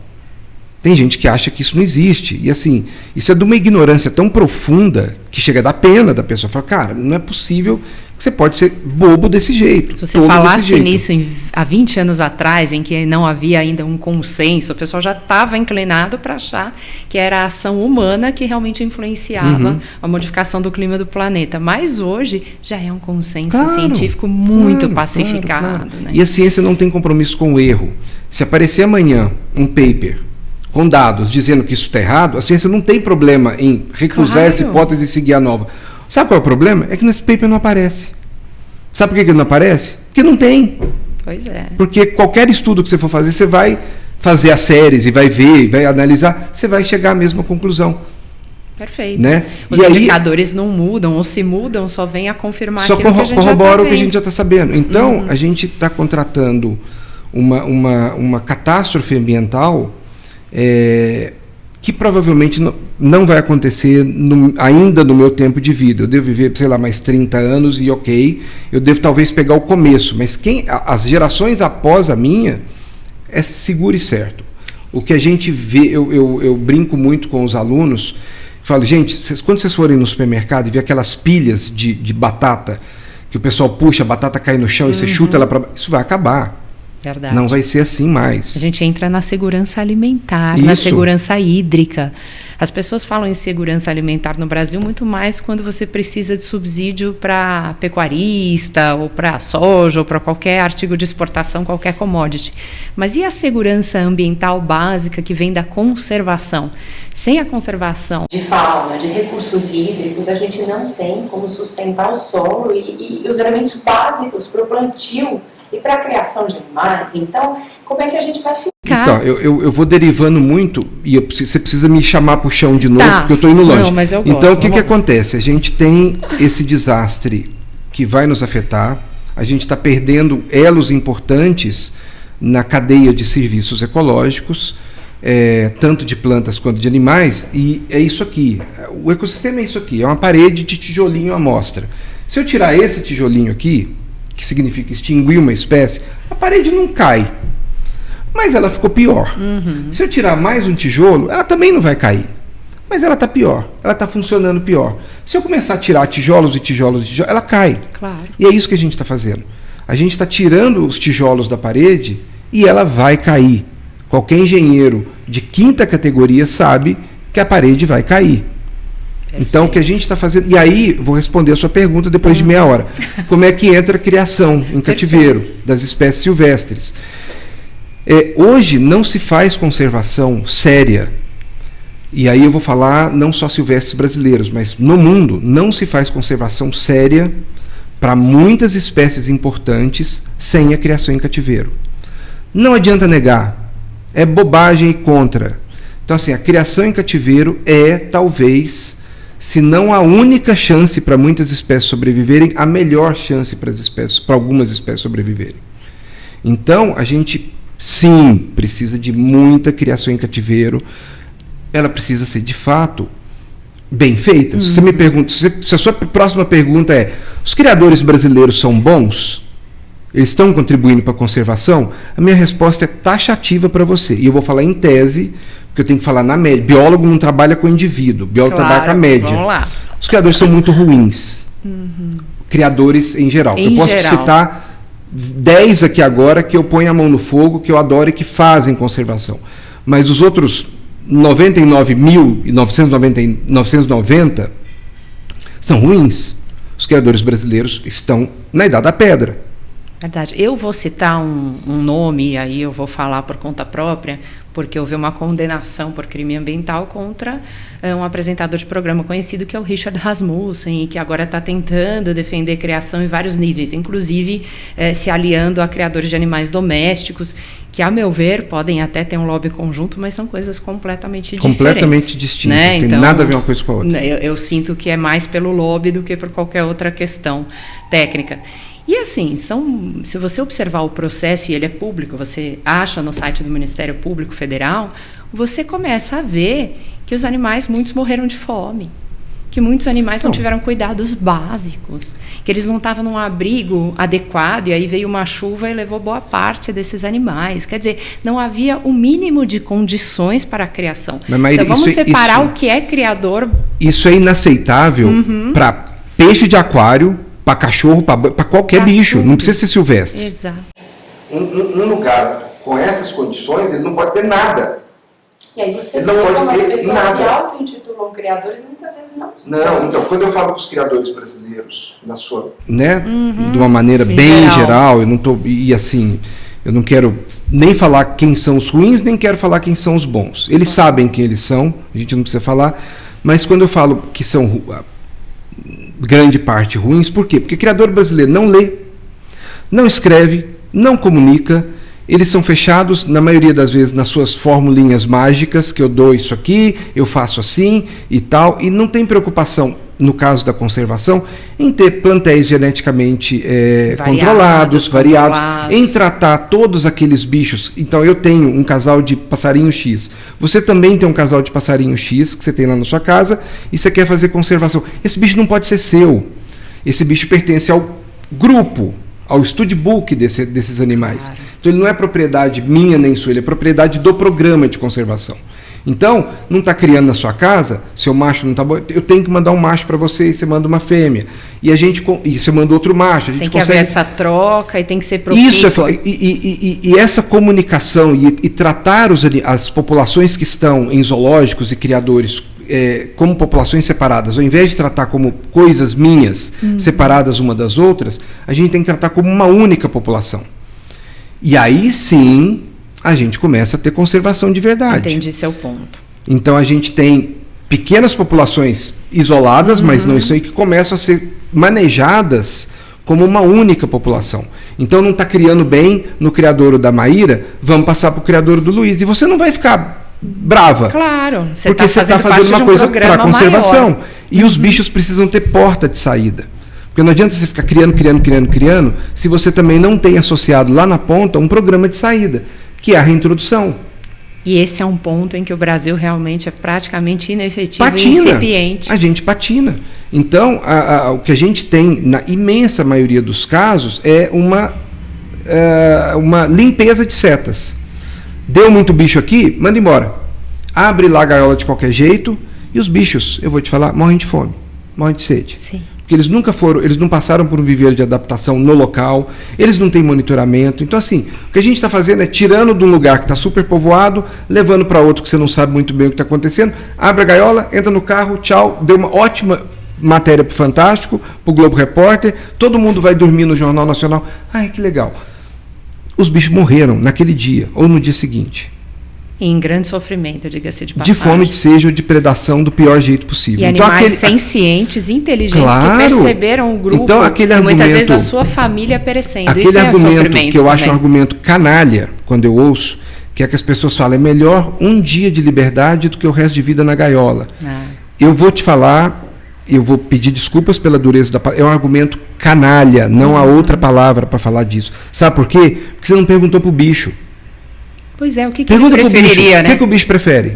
Tem gente que acha que isso não existe. E assim, isso é de uma ignorância tão profunda que chega a dar pena da pessoa. Fala, cara, não é possível que você pode ser bobo desse jeito. Se você falasse nisso há 20 anos atrás, em que não havia ainda um consenso, o pessoal já estava inclinado para achar que era a ação humana que realmente influenciava a modificação do clima do planeta. Mas hoje já é um consenso científico muito pacificado. Né? E a ciência não tem compromisso com o erro. Se aparecer amanhã um paper com dados dizendo que isso está errado, a ciência não tem problema em recusar essa hipótese e seguir a nova. Sabe qual é o problema? É que nesse paper não aparece. Sabe por que ele não aparece? Porque não tem. Pois é. Porque qualquer estudo que você for fazer, você vai fazer as séries e vai ver, e vai analisar, você vai chegar à mesma conclusão. Perfeito. Né? Os indicadores não mudam, ou se mudam, só vem a confirmar só aquilo que a gente corrobora o que a gente já está sabendo. Então, a gente está contratando uma catástrofe ambiental que provavelmente não vai acontecer ainda no meu tempo de vida. Eu devo viver, sei lá, mais 30 anos e eu devo talvez pegar o começo, mas as gerações após a minha é seguro e certo. O que a gente vê, eu brinco muito com os alunos, falo, gente, quando vocês forem no supermercado e ver aquelas pilhas de batata, que o pessoal puxa, a batata cai no chão e você chuta ela para baixo, isso vai acabar. Verdade. Não vai ser assim mais. A gente entra na segurança alimentar, na segurança hídrica. As pessoas falam em segurança alimentar no Brasil muito mais quando você precisa de subsídio para pecuarista, ou para soja, ou para qualquer artigo de exportação, qualquer commodity. Mas e a segurança ambiental básica que vem da conservação? Sem a conservação de fauna, de recursos hídricos, a gente não tem como sustentar o solo e os elementos básicos para o plantio e para a criação de animais. Então, como é que a gente vai ficar? Então, eu vou derivando muito e você precisa me chamar para o chão de novo, porque eu estou indo longe. Não, mas eu gosto. Então, o que acontece? A gente tem esse desastre que vai nos afetar, a gente está perdendo elos importantes na cadeia de serviços ecológicos, tanto de plantas quanto de animais, e é isso aqui. O ecossistema é isso aqui, é uma parede de tijolinho à amostra. Se eu tirar esse tijolinho aqui, que significa extinguir uma espécie, a parede não cai, mas ela ficou pior. Se eu tirar mais um tijolo, ela também não vai cair, mas ela está pior, ela está funcionando pior. Se eu começar a tirar tijolos e tijolos e tijolos, ela cai. Claro. E é isso que a gente está fazendo. A gente está tirando os tijolos da parede e ela vai cair. Qualquer engenheiro de 5ª categoria sabe que a parede vai cair. Então, o que a gente está fazendo... E aí, vou responder a sua pergunta depois de meia hora. Como é que entra a criação em cativeiro das espécies silvestres? Hoje, não se faz conservação séria. E aí eu vou falar não só silvestres brasileiros, mas no mundo, não se faz conservação séria para muitas espécies importantes sem a criação em cativeiro. Não adianta negar. É bobagem e contra. Então, assim, a criação em cativeiro é, talvez... se não a única chance para muitas espécies sobreviverem, a melhor chance para algumas espécies sobreviverem. Então, a gente, sim, precisa de muita criação em cativeiro. Ela precisa ser, de fato, bem feita. Se você me pergunta, se a sua próxima pergunta é: os criadores brasileiros são bons? Eles estão contribuindo para a conservação? A minha resposta é taxativa para você. E eu vou falar em tese, porque eu tenho que falar na média. Biólogo não trabalha com o indivíduo, biólogo trabalha com a média. Vamos lá. Os criadores são muito ruins. Criadores em geral. Eu posso citar 10 aqui agora que eu ponho a mão no fogo, que eu adoro e que fazem conservação. Mas os outros 99.990 são ruins. Os criadores brasileiros estão na Idade da Pedra. Verdade. Eu vou citar um nome, e aí eu vou falar por conta própria, porque houve uma condenação por crime ambiental contra um apresentador de programa conhecido, que é o Richard Rasmussen, e que agora está tentando defender criação em vários níveis, inclusive se aliando a criadores de animais domésticos, que, a meu ver, podem até ter um lobby conjunto, mas são coisas completamente diferentes. Completamente distintas, né? Não tem então, nada a ver uma coisa com a outra. Eu sinto que é mais pelo lobby do que por qualquer outra questão técnica. E assim, se você observar o processo, e ele é público, você acha no site do Ministério Público Federal, você começa a ver que os animais, muitos morreram de fome, que muitos animais não tiveram cuidados básicos, que eles não estavam num abrigo adequado, e aí veio uma chuva e levou boa parte desses animais. Quer dizer, não havia o mínimo de condições para a criação. Mas, então vamos separar o que é criador. Isso é inaceitável para peixe de aquário, para cachorro, para qualquer bicho, não precisa ser silvestre. Exato. Um lugar com essas condições, ele não pode ter nada. E aí você ele não pode ter pessoas nada. se auto-intitulam criadores e muitas vezes não são. Não, então, quando eu falo com os criadores brasileiros, na sua, né, de uma maneira Em bem geral. geral, eu não tô, e assim, eu não quero nem falar quem são os ruins, nem quero falar quem são os bons. Eles sabem quem eles são, a gente não precisa falar, mas quando eu falo que são grande parte ruins, por quê? Porque criador brasileiro não lê, não escreve, não comunica, eles são fechados, na maioria das vezes, nas suas formulinhas mágicas, que eu dou isso aqui, eu faço assim e tal, e não tem preocupação, no caso da conservação, em ter plantéis geneticamente controlados, variados, em tratar todos aqueles bichos. Então, eu tenho um casal de passarinho X, você também tem um casal de passarinho X, que você tem lá na sua casa, e você quer fazer conservação. Esse bicho não pode ser seu, esse bicho pertence ao grupo, ao studbook desses animais. Claro. Então, ele não é propriedade minha nem sua, ele é propriedade do programa de conservação. Então, não está criando na sua casa, seu macho não está bom, eu tenho que mandar um macho para você e você manda uma fêmea. E você manda outro macho. A gente tem que haver essa troca e tem que ser profícuo. Isso, e essa comunicação e tratar as populações que estão em zoológicos e criadores como populações separadas, ao invés de tratar como coisas minhas, separadas uma das outras, a gente tem que tratar como uma única população. E aí sim a gente começa a ter conservação de verdade. Entendi seu ponto. Então a gente tem pequenas populações isoladas, mas não isso aí, que começam a ser manejadas como uma única população. Então não está criando bem no criadouro da Maíra, vamos passar para o criadouro do Luiz. E você não vai ficar brava. Claro, porque você está fazendo uma coisa para conservação. Maior. E os bichos precisam ter porta de saída. Porque não adianta você ficar criando, se você também não tem associado lá na ponta um programa de saída, que é a reintrodução. E esse é um ponto em que o Brasil realmente é praticamente inefetivo e incipiente. A gente patina. Então, o que a gente tem, na imensa maioria dos casos, é uma limpeza de setas. Deu muito bicho aqui, manda embora. Abre lá a gaiola de qualquer jeito e os bichos, eu vou te falar, morrem de fome, morrem de sede. Sim. Porque eles não passaram por um viveiro de adaptação no local, eles não têm monitoramento. Então, assim, o que a gente está fazendo é tirando de um lugar que está super povoado, levando para outro que você não sabe muito bem o que está acontecendo, abre a gaiola, entra no carro, tchau, deu uma ótima matéria para o Fantástico, para o Globo Repórter, todo mundo vai dormir no Jornal Nacional. Ai, que legal. Os bichos morreram naquele dia ou no dia seguinte. E em grande sofrimento, diga-se de passagem. De fome, de sede ou de predação do pior jeito possível. E então, animais sencientes, inteligentes, claro, que perceberam o grupo, então, aquele argumento, muitas vezes a sua família perecendo. Aquele isso argumento é que eu acho um argumento canalha, quando eu ouço, que é que as pessoas falam, é melhor um dia de liberdade do que o resto de vida na gaiola. Eu vou te falar, eu vou pedir desculpas pela dureza da palavra, é um argumento canalha, não há outra palavra para falar disso. Sabe por quê? Porque você não perguntou para o bicho. Pois é, o que ele preferiria, né? O que o bicho prefere?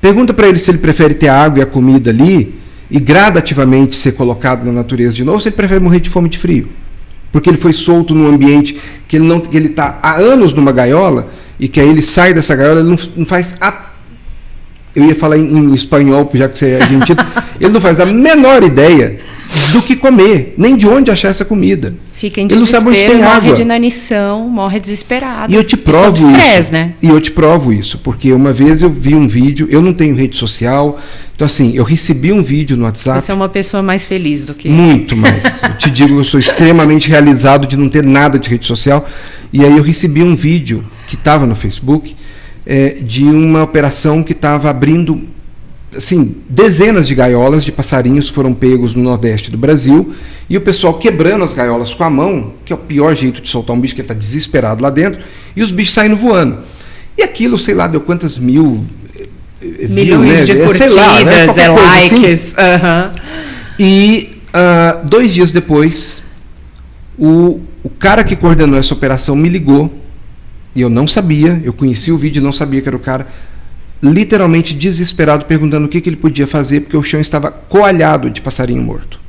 Pergunta para ele se ele prefere ter a água e a comida ali e gradativamente ser colocado na natureza de novo, ou se ele prefere morrer de fome e de frio. Porque ele foi solto num ambiente que ele está há anos numa gaiola e que aí ele sai dessa gaiola, ele não faz eu ia falar em espanhol, já que você é argentino, ele não faz a menor ideia do que comer, nem de onde achar essa comida. Fica em desespero, morre de inanição, morre desesperado. E eu te provo isso. Estresse, né? E eu te provo isso, porque uma vez eu vi um vídeo, eu não tenho rede social, então assim, eu recebi um vídeo no WhatsApp. Você é uma pessoa mais feliz do que... Muito mais. Eu te digo, eu sou extremamente realizado de não ter nada de rede social. E aí eu recebi um vídeo que estava no Facebook de uma operação que estava abrindo, assim, dezenas de gaiolas de passarinhos foram pegos no Nordeste do Brasil, e o pessoal quebrando as gaiolas com a mão, que é o pior jeito de soltar um bicho, que ele está desesperado lá dentro, e os bichos saindo voando. E aquilo, sei lá, deu quantas milhões de curtidas, lá, né? Likes. Assim. E 2 dias depois, o cara que coordenou essa operação me ligou, e eu não sabia, eu conheci o vídeo e não sabia que era o cara, literalmente desesperado, perguntando o que ele podia fazer, porque o chão estava coalhado de passarinho morto.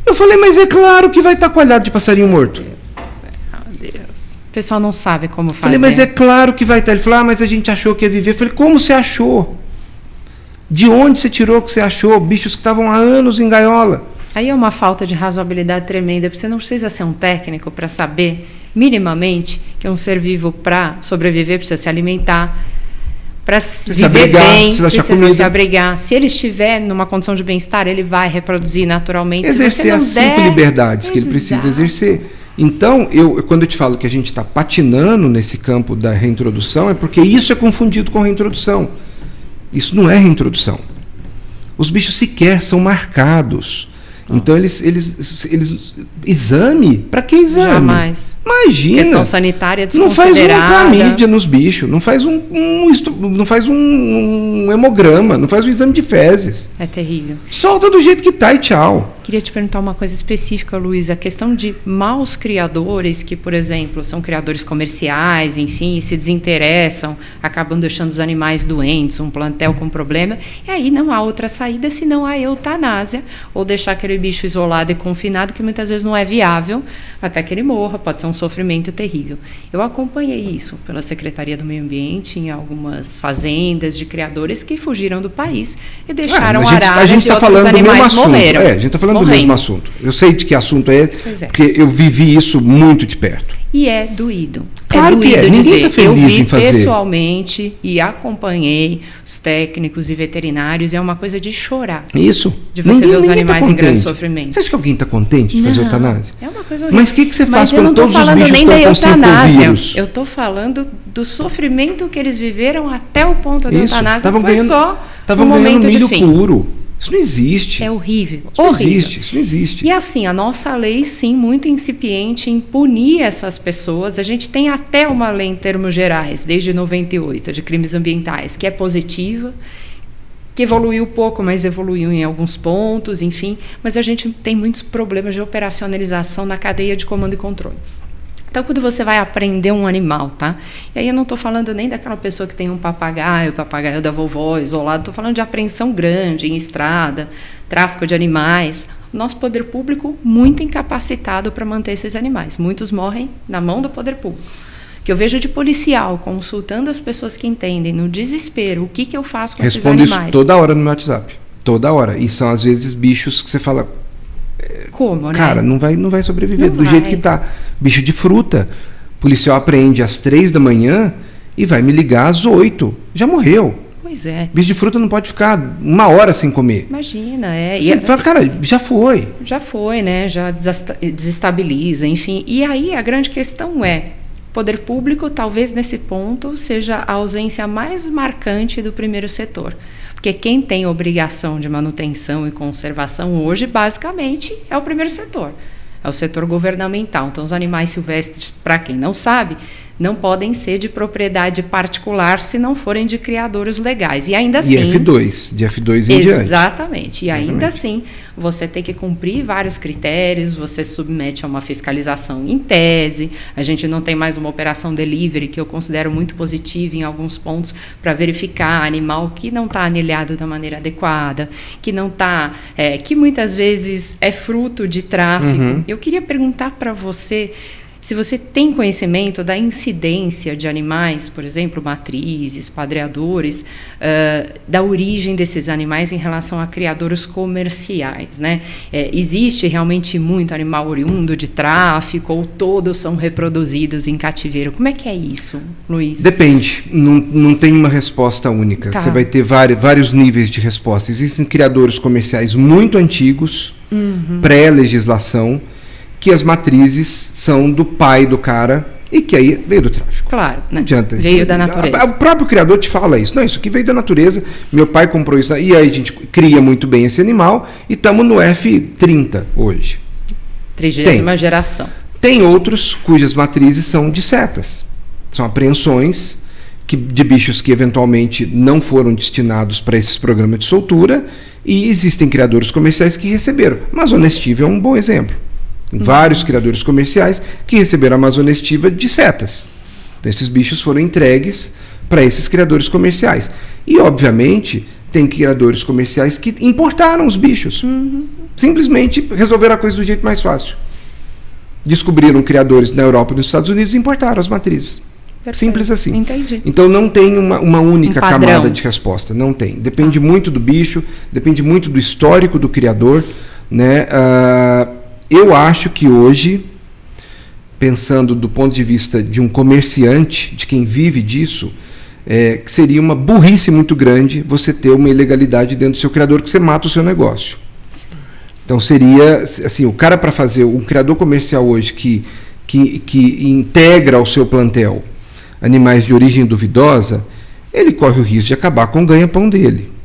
Eu falei, mas é claro que vai estar coalhado de passarinho morto. Meu Deus. O pessoal não sabe como fazer. Falei, mas é claro que vai estar. Ele falou, mas a gente achou que ia viver. Eu falei, como você achou? De onde você tirou que você achou? Bichos que estavam há anos em gaiola. Aí é uma falta de razoabilidade tremenda, porque você não precisa ser um técnico para saber, minimamente, que um ser vivo, para sobreviver, precisa se alimentar, para viver bem, precisa se abrigar. Se ele estiver numa condição de bem-estar, ele vai reproduzir naturalmente. Exercer as 5 liberdades que ele precisa exercer. Então, quando eu te falo que a gente está patinando nesse campo da reintrodução, é porque isso é confundido com reintrodução. Isso não é reintrodução. Os bichos sequer são marcados. Então, eles exame? Para que exame? Jamais. Imagina. Questão sanitária Não desconsiderada. faz uma clamídia nos bichos, não faz um hemograma, não faz um exame de fezes. É terrível. Solta do jeito que tá e tchau. Queria te perguntar uma coisa específica, Luiz. A questão de maus criadores que, por exemplo, são criadores comerciais, enfim, se desinteressam, acabam deixando os animais doentes, um plantel com problema, e aí não há outra saída senão a eutanásia, ou deixar aquele bicho isolado e confinado, que muitas vezes não é viável, até que ele morra, pode ser um sofrimento terrível. Eu acompanhei isso pela Secretaria do Meio Ambiente em algumas fazendas de criadores que fugiram do país e deixaram araras e outros animais morreram. A gente está falando do mesmo assunto. Eu sei de que assunto porque eu vivi isso muito de perto. E é doído. Claro que é. Ninguém está feliz em fazer. Eu vi pessoalmente e acompanhei os técnicos e veterinários, e é uma coisa de chorar. Isso. De você ver os animais em grande sofrimento. Você acha que alguém está contente de fazer eutanásia? É uma coisa horrível. Mas o que você faz quando todos os bichos estão com 5 vírus? Eu estou falando do sofrimento que eles viveram até o ponto da eutanásia. Foi só um momento de fim. Puro. Isso não existe. É horrível. Isso não existe. E assim, a nossa lei, sim, muito incipiente em punir essas pessoas. A gente tem até uma lei em termos gerais, desde 98, de crimes ambientais, que é positiva, que evoluiu pouco, mas evoluiu em alguns pontos, enfim. Mas a gente tem muitos problemas de operacionalização na cadeia de comando e controle. Então, quando você vai aprender um animal, tá? E aí eu não estou falando nem daquela pessoa que tem um papagaio, o papagaio da vovó isolado, estou falando de apreensão grande em estrada, tráfico de animais. O nosso poder público muito incapacitado para manter esses animais. Muitos morrem na mão do poder público. Que eu vejo de policial consultando as pessoas que entendem no desespero o que eu faço com esses animais. Respondo isso toda hora no meu WhatsApp. Toda hora. E são, às vezes, bichos que você fala... Como, né? Cara, não vai sobreviver não do vai. Jeito que tá. Bicho de fruta. O policial apreende às 3 da manhã e vai me ligar às 8. Já morreu. Pois é. Bicho de fruta não pode ficar 1 hora sem comer. Imagina, Você fala, cara, já foi. Já foi, né? Já desestabiliza, enfim. E aí a grande questão é, poder público talvez nesse ponto seja a ausência mais marcante do primeiro setor. Porque quem tem obrigação de manutenção e conservação hoje, basicamente, é o primeiro setor. É o setor governamental. Então, os animais silvestres, para quem não sabe, não podem ser de propriedade particular se não forem de criadores legais. E ainda assim... de F2 em diante. Exatamente. E ainda assim, você tem que cumprir vários critérios, você submete a uma fiscalização em tese. A gente não tem mais uma operação delivery, que eu considero muito positiva em alguns pontos, para verificar animal que não está anilhado da maneira adequada, que não está... que muitas vezes é fruto de tráfico. Eu queria perguntar para você... se você tem conhecimento da incidência de animais, por exemplo, matrizes, padreadores, da origem desses animais em relação a criadouros comerciais, né? Existe realmente muito animal oriundo de tráfico ou todos são reproduzidos em cativeiro? Como é que é isso, Luiz? Depende, não tem uma resposta única. Você vai ter vários níveis de resposta. Existem criadouros comerciais muito antigos, pré-legislação, que as matrizes são do pai do cara e que aí veio do tráfico. Claro, né? Não adianta. Veio da natureza. O próprio criador te fala isso. Não, isso aqui veio da natureza, meu pai comprou isso. E aí a gente cria muito bem esse animal e estamos no F30 hoje. 30ª geração. Tem outros cujas matrizes são de setas. São apreensões de bichos que eventualmente não foram destinados para esses programas de soltura e existem criadores comerciais que receberam. Amazônia Estiva é um bom exemplo. Tem vários criadores comerciais que receberam a Amazônia Estiva de setas. Então, esses bichos foram entregues para esses criadores comerciais. E, obviamente, tem criadores comerciais que importaram os bichos. Simplesmente resolveram a coisa do jeito mais fácil. Descobriram criadores na Europa e nos Estados Unidos e importaram as matrizes. Perfeito. Simples assim. Entendi. Então não tem uma única camada de resposta. Não tem. Depende muito do bicho, depende muito do histórico do criador, né? Eu acho que hoje, pensando do ponto de vista de um comerciante, de quem vive disso, que seria uma burrice muito grande você ter uma ilegalidade dentro do seu criador, que você mata o seu negócio. Sim. Então seria, assim, o cara para fazer um criador comercial hoje que integra ao seu plantel animais de origem duvidosa, ele corre o risco de acabar com o ganha-pão dele.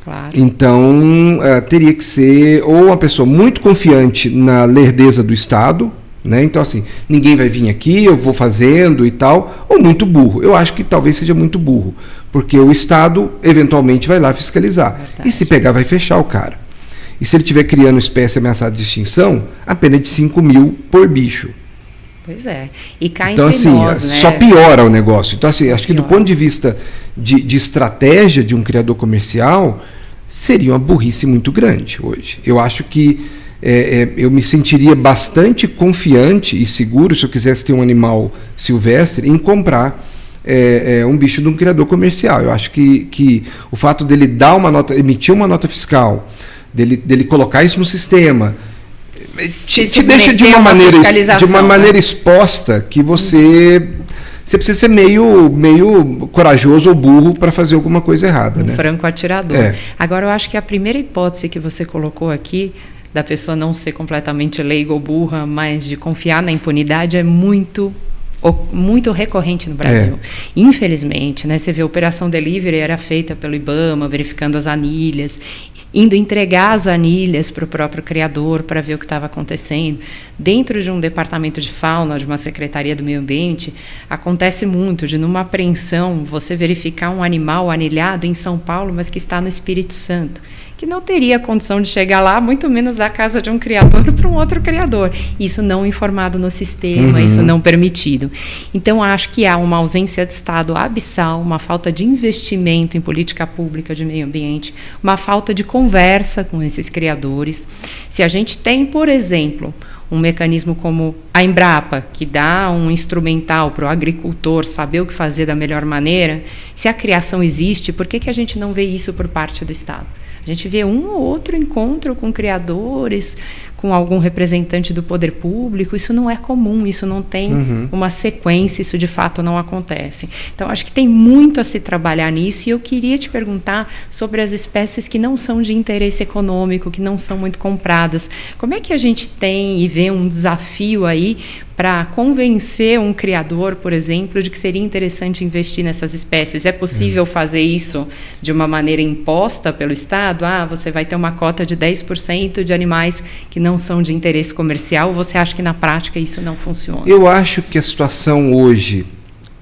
Claro. Então, teria que ser ou uma pessoa muito confiante na lerdeza do Estado, né? Então, assim, ninguém vai vir aqui, eu vou fazendo e tal, ou muito burro. Eu acho que talvez seja muito burro, porque o Estado, eventualmente, vai lá fiscalizar. Verdade. E se pegar, vai fechar o cara. E se ele estiver criando espécie ameaçada de extinção, a pena é de 5 mil por bicho. Pois é. E cá então, assim, nós, né? Só piora o negócio. Então, assim, acho que do ponto de vista de estratégia de um criador comercial, seria uma burrice muito grande hoje. Eu acho que eu me sentiria bastante confiante e seguro, se eu quisesse ter um animal silvestre, em comprar um bicho de um criador comercial. Eu acho que o fato dele dar uma nota, emitir uma nota fiscal, dele colocar isso no sistema, te deixa de uma maneira exposta que você precisa ser meio corajoso ou burro para fazer alguma coisa errada. Né? Franco atirador. Agora, eu acho que a primeira hipótese que você colocou aqui, da pessoa não ser completamente leiga ou burra, mas de confiar na impunidade, é muito recorrente no Brasil. Infelizmente, né, você vê a Operação Delivery era feita pelo IBAMA, verificando as anilhas, indo entregar as anilhas para o próprio criador para ver o que estava acontecendo. Dentro de um departamento de fauna, de uma secretaria do meio ambiente, acontece muito de, numa apreensão, você verificar um animal anilhado em São Paulo, mas que está no Espírito Santo, que não teria condição de chegar lá, muito menos da casa de um criador para um outro criador. Isso não informado no sistema, isso não permitido. Então, acho que há uma ausência de Estado abissal, uma falta de investimento em política pública de meio ambiente, uma falta de conversa com esses criadores. Se a gente tem, por exemplo, um mecanismo como a Embrapa, que dá um instrumental para o agricultor saber o que fazer da melhor maneira, se a criação existe, por que a gente não vê isso por parte do Estado? A gente vê um ou outro encontro com criadores, com algum representante do poder público. Isso não é comum, isso não tem uma sequência, isso de fato não acontece. Então, acho que tem muito a se trabalhar nisso, e eu queria te perguntar sobre as espécies que não são de interesse econômico, que não são muito compradas. Como é que a gente tem e vê um desafio aí para convencer um criador, por exemplo, de que seria interessante investir nessas espécies? É possível fazer isso de uma maneira imposta pelo Estado? Você vai ter uma cota de 10% de animais que não são de interesse comercial, ou você acha que na prática isso não funciona? Eu acho que a situação hoje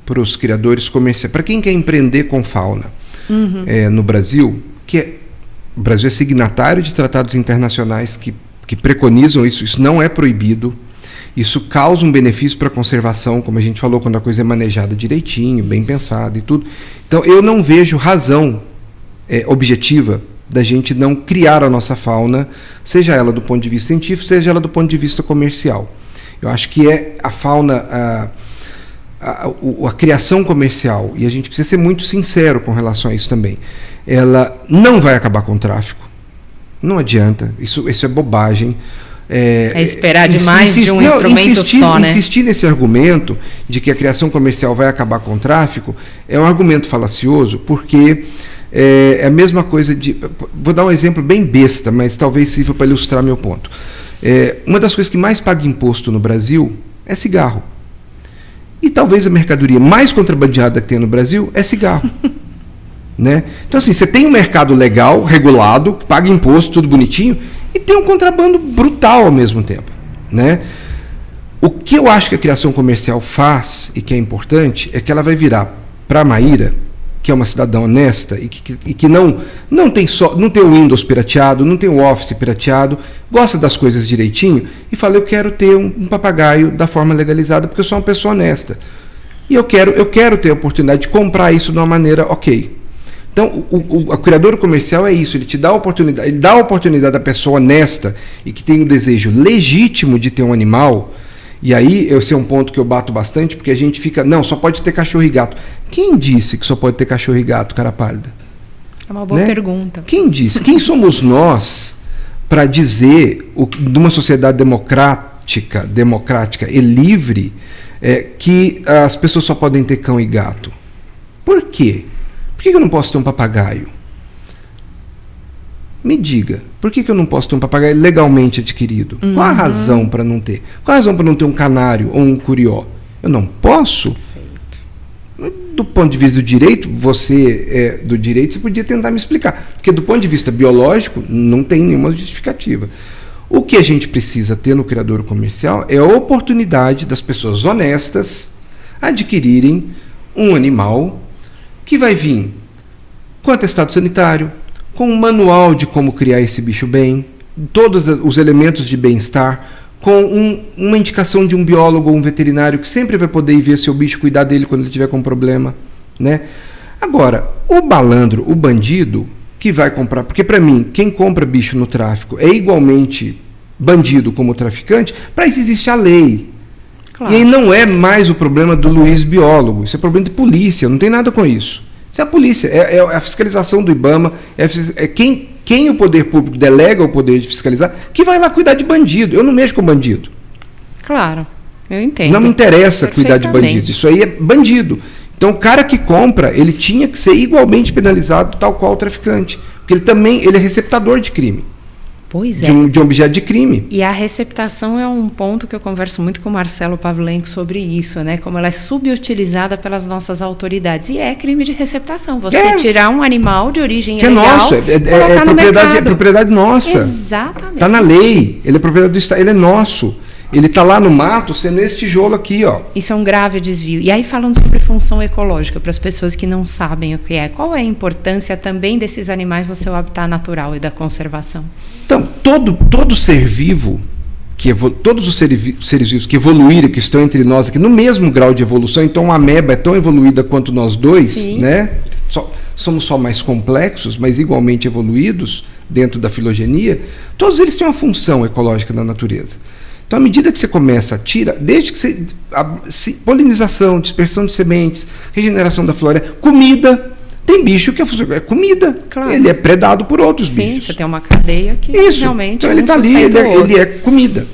para os criadores comerciais, para quem quer empreender com fauna no Brasil, o Brasil é signatário de tratados internacionais que preconizam isso não é proibido. Isso causa um benefício para a conservação, como a gente falou, quando a coisa é manejada direitinho, bem pensada e tudo. Então, eu não vejo razão objetiva da gente não criar a nossa fauna, seja ela do ponto de vista científico, seja ela do ponto de vista comercial. Eu acho que é a fauna, a criação comercial, e a gente precisa ser muito sincero com relação a isso também, ela não vai acabar com o tráfico. Não adianta, isso é bobagem. É esperar demais de um instrumento só, né? Insistir nesse argumento de que a criação comercial vai acabar com o tráfico é um argumento falacioso, porque é a mesma coisa de... Vou dar um exemplo bem besta, mas talvez sirva para ilustrar meu ponto. Uma das coisas que mais paga imposto no Brasil é cigarro. E talvez a mercadoria mais contrabandeada que tem no Brasil é cigarro. Né? Então, assim, você tem um mercado legal, regulado, que paga imposto, tudo bonitinho, e tem um contrabando brutal ao mesmo tempo. Né? O que eu acho que a criação comercial faz, e que é importante, é que ela vai virar para a Maíra, que é uma cidadã honesta, e que não tem o Windows pirateado, não tem o Office pirateado, gosta das coisas direitinho, e fala, eu quero ter um papagaio da forma legalizada, porque eu sou uma pessoa honesta. E eu quero ter a oportunidade de comprar isso de uma maneira ok. Então, o criador comercial é isso, ele te dá a oportunidade, ele dá a oportunidade da pessoa honesta e que tem o desejo legítimo de ter um animal. E aí, esse é um ponto que eu bato bastante, porque a gente fica, não, só pode ter cachorro e gato. Quem disse que só pode ter cachorro e gato, cara pálida? É uma boa pergunta. Quem disse? Quem somos nós para dizer, de uma sociedade democrática e livre, que as pessoas só podem ter cão e gato? Por quê? Por que eu não posso ter um papagaio? Me diga, por que eu não posso ter um papagaio legalmente adquirido? Uhum. Qual a razão para não ter? Qual a razão para não ter um canário ou um curió? Eu não posso? Perfeito. Do ponto de vista do direito, você podia tentar me explicar. Porque do ponto de vista biológico, não tem nenhuma justificativa. O que a gente precisa ter no criador comercial é a oportunidade das pessoas honestas adquirirem um animal que vai vir com atestado sanitário, com um manual de como criar esse bicho bem, todos os elementos de bem-estar, com uma indicação de um biólogo ou um veterinário que sempre vai poder ir ver seu bicho, cuidar dele quando ele tiver com problema. Né? Agora, o malandro, o bandido, que vai comprar... Porque, para mim, quem compra bicho no tráfico é igualmente bandido como traficante, para isso existe a lei. Claro. E aí não é mais o problema do Luiz biólogo, isso é problema de polícia, não tem nada com isso. Isso é a polícia, é a fiscalização do IBAMA, quem o poder público delega o poder de fiscalizar, que vai lá cuidar de bandido. Eu não mexo com bandido. Claro, eu entendo. Não me interessa cuidar de bandido, isso aí é bandido. Então o cara que compra, ele tinha que ser igualmente penalizado, tal qual o traficante. Porque ele é receptador de crime. Pois é. De um objeto de crime. E a receptação é um ponto que eu converso muito com o Marcelo Pavlenko sobre isso, né? Como ela é subutilizada pelas nossas autoridades. E é crime de receptação. Você tirar um animal de origem ilegal, nosso, é propriedade nossa. Exatamente. Está na lei. Ele é propriedade do Estado, ele é nosso. Ele está lá no mato, sendo esse tijolo aqui, ó. Isso é um grave desvio. E aí, falando sobre função ecológica, para as pessoas que não sabem o que é, qual é a importância também desses animais no seu habitat natural e da conservação? Então, todo ser vivo, todos os seres vivos que evoluíram, que estão entre nós aqui, no mesmo grau de evolução, então a ameba é tão evoluída quanto nós dois, sim, né? Somos só mais complexos, mas igualmente evoluídos dentro da filogenia, todos eles têm uma função ecológica na natureza. Então, à medida que você começa a tirar, desde que polinização, dispersão de sementes, regeneração da flora, comida, tem bicho que é comida. Claro. Ele é predado por outros bichos. Sim, você tem uma cadeia que realmente então ele está ali, ele é comida.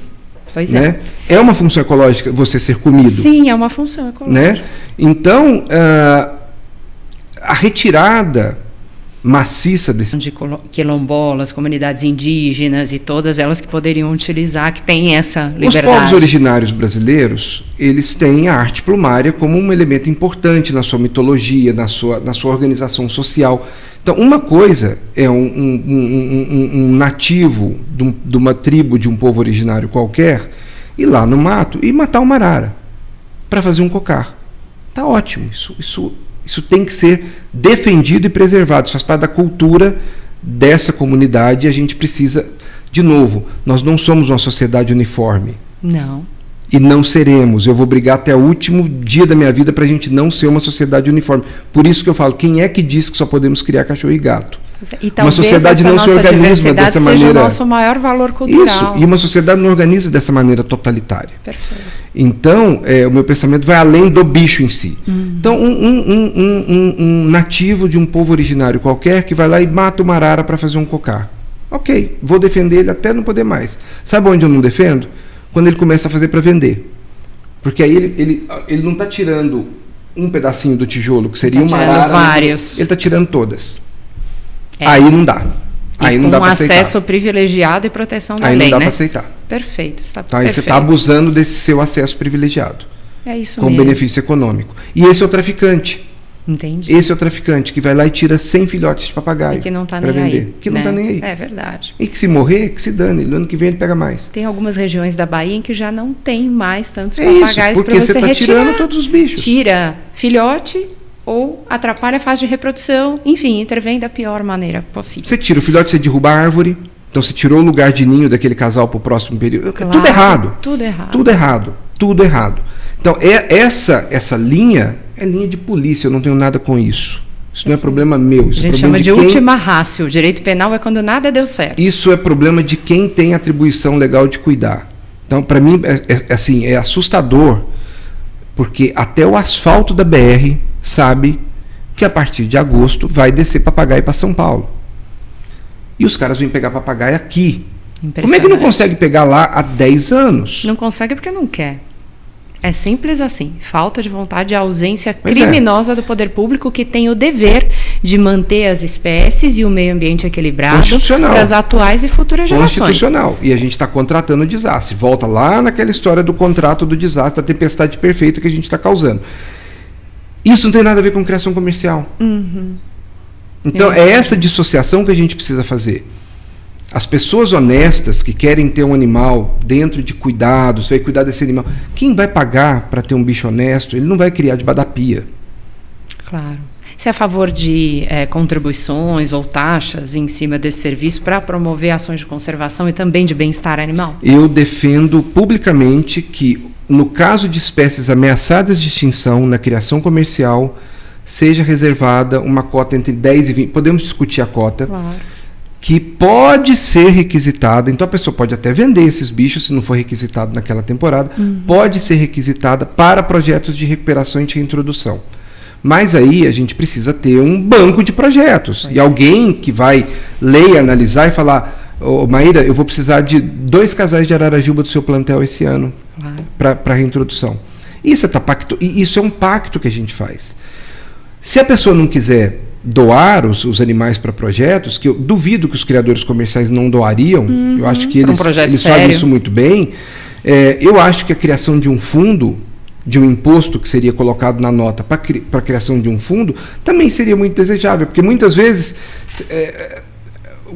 Pois né? É uma função ecológica você ser comido. Sim, é uma função ecológica. Né? Então, a retirada maciça de quilombolas, comunidades indígenas e todas elas que poderiam utilizar, que têm essa liberdade. Os povos originários brasileiros, eles têm a arte plumária como um elemento importante na sua mitologia, na sua organização social. Então, uma coisa é um nativo de uma tribo, de um povo originário qualquer, ir lá no mato e matar uma arara para fazer um cocar. Está ótimo, isso tem que ser defendido e preservado. Isso faz parte da cultura dessa comunidade e a gente precisa, de novo, nós não somos uma sociedade uniforme. Não. E não seremos. Eu vou brigar até o último dia da minha vida para a gente não ser uma sociedade uniforme. Por isso que eu falo, quem é que diz que só podemos criar cachorro e gato? E uma sociedade não se organiza dessa maneira. Seja o nosso maior valor cultural. Isso, e uma sociedade não organiza dessa maneira totalitária. Perfeito. Então, o meu pensamento vai além do bicho em si. Então, um nativo de um povo originário qualquer que vai lá e mata uma arara para fazer um cocar. Ok, vou defender ele até não poder mais. Sabe onde eu não defendo? Quando ele começa a fazer para vender. Porque aí ele não está tirando um pedacinho do tijolo, que seria uma arara. Vários. Ele está tirando todas. Aí não dá. Aí não dá para aceitar. Acesso privilegiado e proteção da lei, né? Aí não dá para né? aceitar. Perfeito. Então aí você está abusando desse seu acesso privilegiado. É isso com mesmo. benefício econômico. E esse é o traficante. Entendi. Esse é o traficante que vai lá e tira 100 filhotes de papagaio para vender. Aí, que não está nem aí. É verdade. E que se morrer, que se dane. No ano que vem ele pega mais. Tem algumas regiões da Bahia em que já não tem mais tantos papagaios para você porque você está tirando todos os bichos. Tira filhote ou atrapalha a fase de reprodução. Enfim, intervém da pior maneira possível. Você tira o filhote, você derruba a árvore. Então você tirou o lugar de ninho daquele casal para o próximo período. Claro, tudo errado. Tudo errado. Tudo errado. Tudo errado. Então, essa linha é linha de polícia, eu não tenho nada com isso. Isso não é problema meu. Isso a gente chama de última ratio. O direito penal é quando nada deu certo. Isso é problema de quem tem atribuição legal de cuidar. Então, para mim, é assustador, porque até o asfalto da BR sabe que a partir de agosto vai descer papagaio para São Paulo. E os caras vêm pegar papagaio aqui. Como é que não consegue pegar lá há 10 anos? Não consegue porque não quer. É simples assim, falta de vontade e ausência criminosa do poder público, que tem o dever de manter as espécies e o meio ambiente equilibrado para as atuais e futuras gerações. Constitucional. E a gente está contratando o desastre. Volta lá naquela história do contrato do desastre, da tempestade perfeita que a gente está causando. Isso não tem nada a ver com criação comercial. Então, é essa dissociação que a gente precisa fazer. As pessoas honestas que querem ter um animal dentro de cuidados, vai cuidar desse animal. Quem vai pagar para ter um bicho honesto, ele não vai criar debaixo da pia. Claro. Você é a favor de contribuições ou taxas em cima desse serviço para promover ações de conservação e também de bem-estar animal? Eu defendo publicamente que, no caso de espécies ameaçadas de extinção na criação comercial, seja reservada uma cota entre 10 e 20. Podemos discutir a cota. Claro. Que pode ser requisitada, então a pessoa pode até vender esses bichos se não for requisitado naquela temporada, pode ser requisitada para projetos de recuperação e de reintrodução. Mas aí a gente precisa ter um banco de projetos, e alguém que vai ler e analisar e falar: Maíra, eu vou precisar de 2 casais de ararajuba do seu plantel esse ano para reintrodução. Isso é um pacto que a gente faz. Se a pessoa não quiser doar os animais para projetos, que eu duvido que os criadores comerciais não doariam, eu acho que eles fazem isso muito bem, eu acho que a criação de um fundo, de um imposto que seria colocado na nota para a criação de um fundo, também seria muito desejável, porque muitas vezes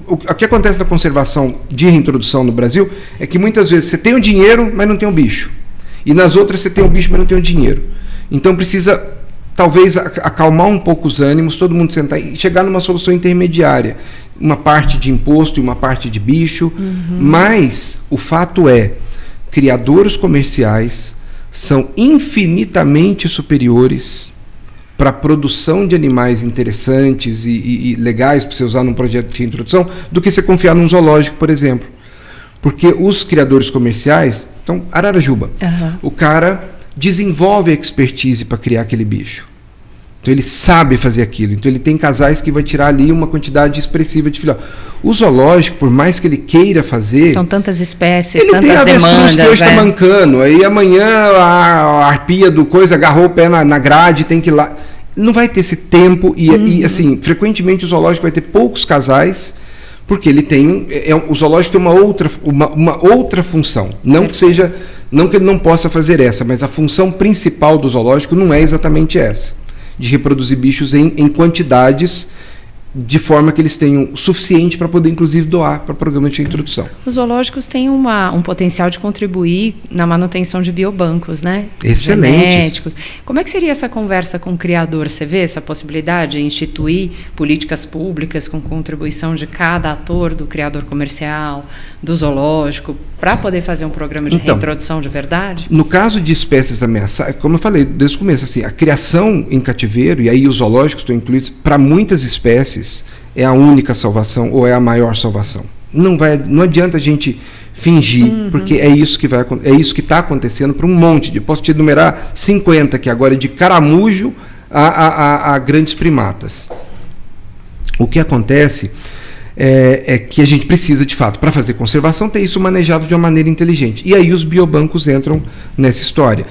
o que acontece na conservação de reintrodução no Brasil é que muitas vezes você tem o dinheiro, mas não tem o bicho, e nas outras você tem o bicho, mas não tem o dinheiro. Então precisa talvez acalmar um pouco os ânimos, todo mundo sentar e chegar numa solução intermediária. Uma parte de imposto e uma parte de bicho. Mas o fato é, criadores comerciais são infinitamente superiores para a produção de animais interessantes e legais para você usar num projeto de introdução do que você confiar num zoológico, por exemplo. Porque os criadores comerciais, então, ararajuba, o cara desenvolve a expertise para criar aquele bicho. Então ele sabe fazer aquilo. Então ele tem casais que vai tirar ali uma quantidade expressiva de filhotes. O zoológico, por mais que ele queira fazer... São tantas espécies, ele tantas tem a demandas. Que hoje está mancando. Aí amanhã a arpia do coisa agarrou o pé na grade, tem que ir lá. Não vai ter esse tempo. E assim, frequentemente o zoológico vai ter poucos casais, porque ele tem... o zoológico tem uma outra função. Não que ele não possa fazer essa, mas a função principal do zoológico não é exatamente essa, de reproduzir bichos em quantidades de forma que eles tenham suficiente para poder, inclusive, doar para programas de introdução. Os zoológicos têm um potencial de contribuir na manutenção de biobancos, né? Excelentes. Genéticos. Como é que seria essa conversa com o criador? Você vê essa possibilidade de instituir políticas públicas com contribuição de cada ator, do criador comercial, do zoológico, para poder fazer um programa de reintrodução de verdade? No caso de espécies ameaçadas, como eu falei desde o começo, assim, a criação em cativeiro, e aí os zoológicos estão incluídos, para muitas espécies, é a única salvação ou é a maior salvação. Não adianta a gente fingir, porque é isso que está acontecendo para um monte de... Posso te enumerar 50 que agora é de caramujo a grandes primatas. O que acontece é que a gente precisa, de fato, para fazer conservação, ter isso manejado de uma maneira inteligente. E aí os biobancos entram nessa história.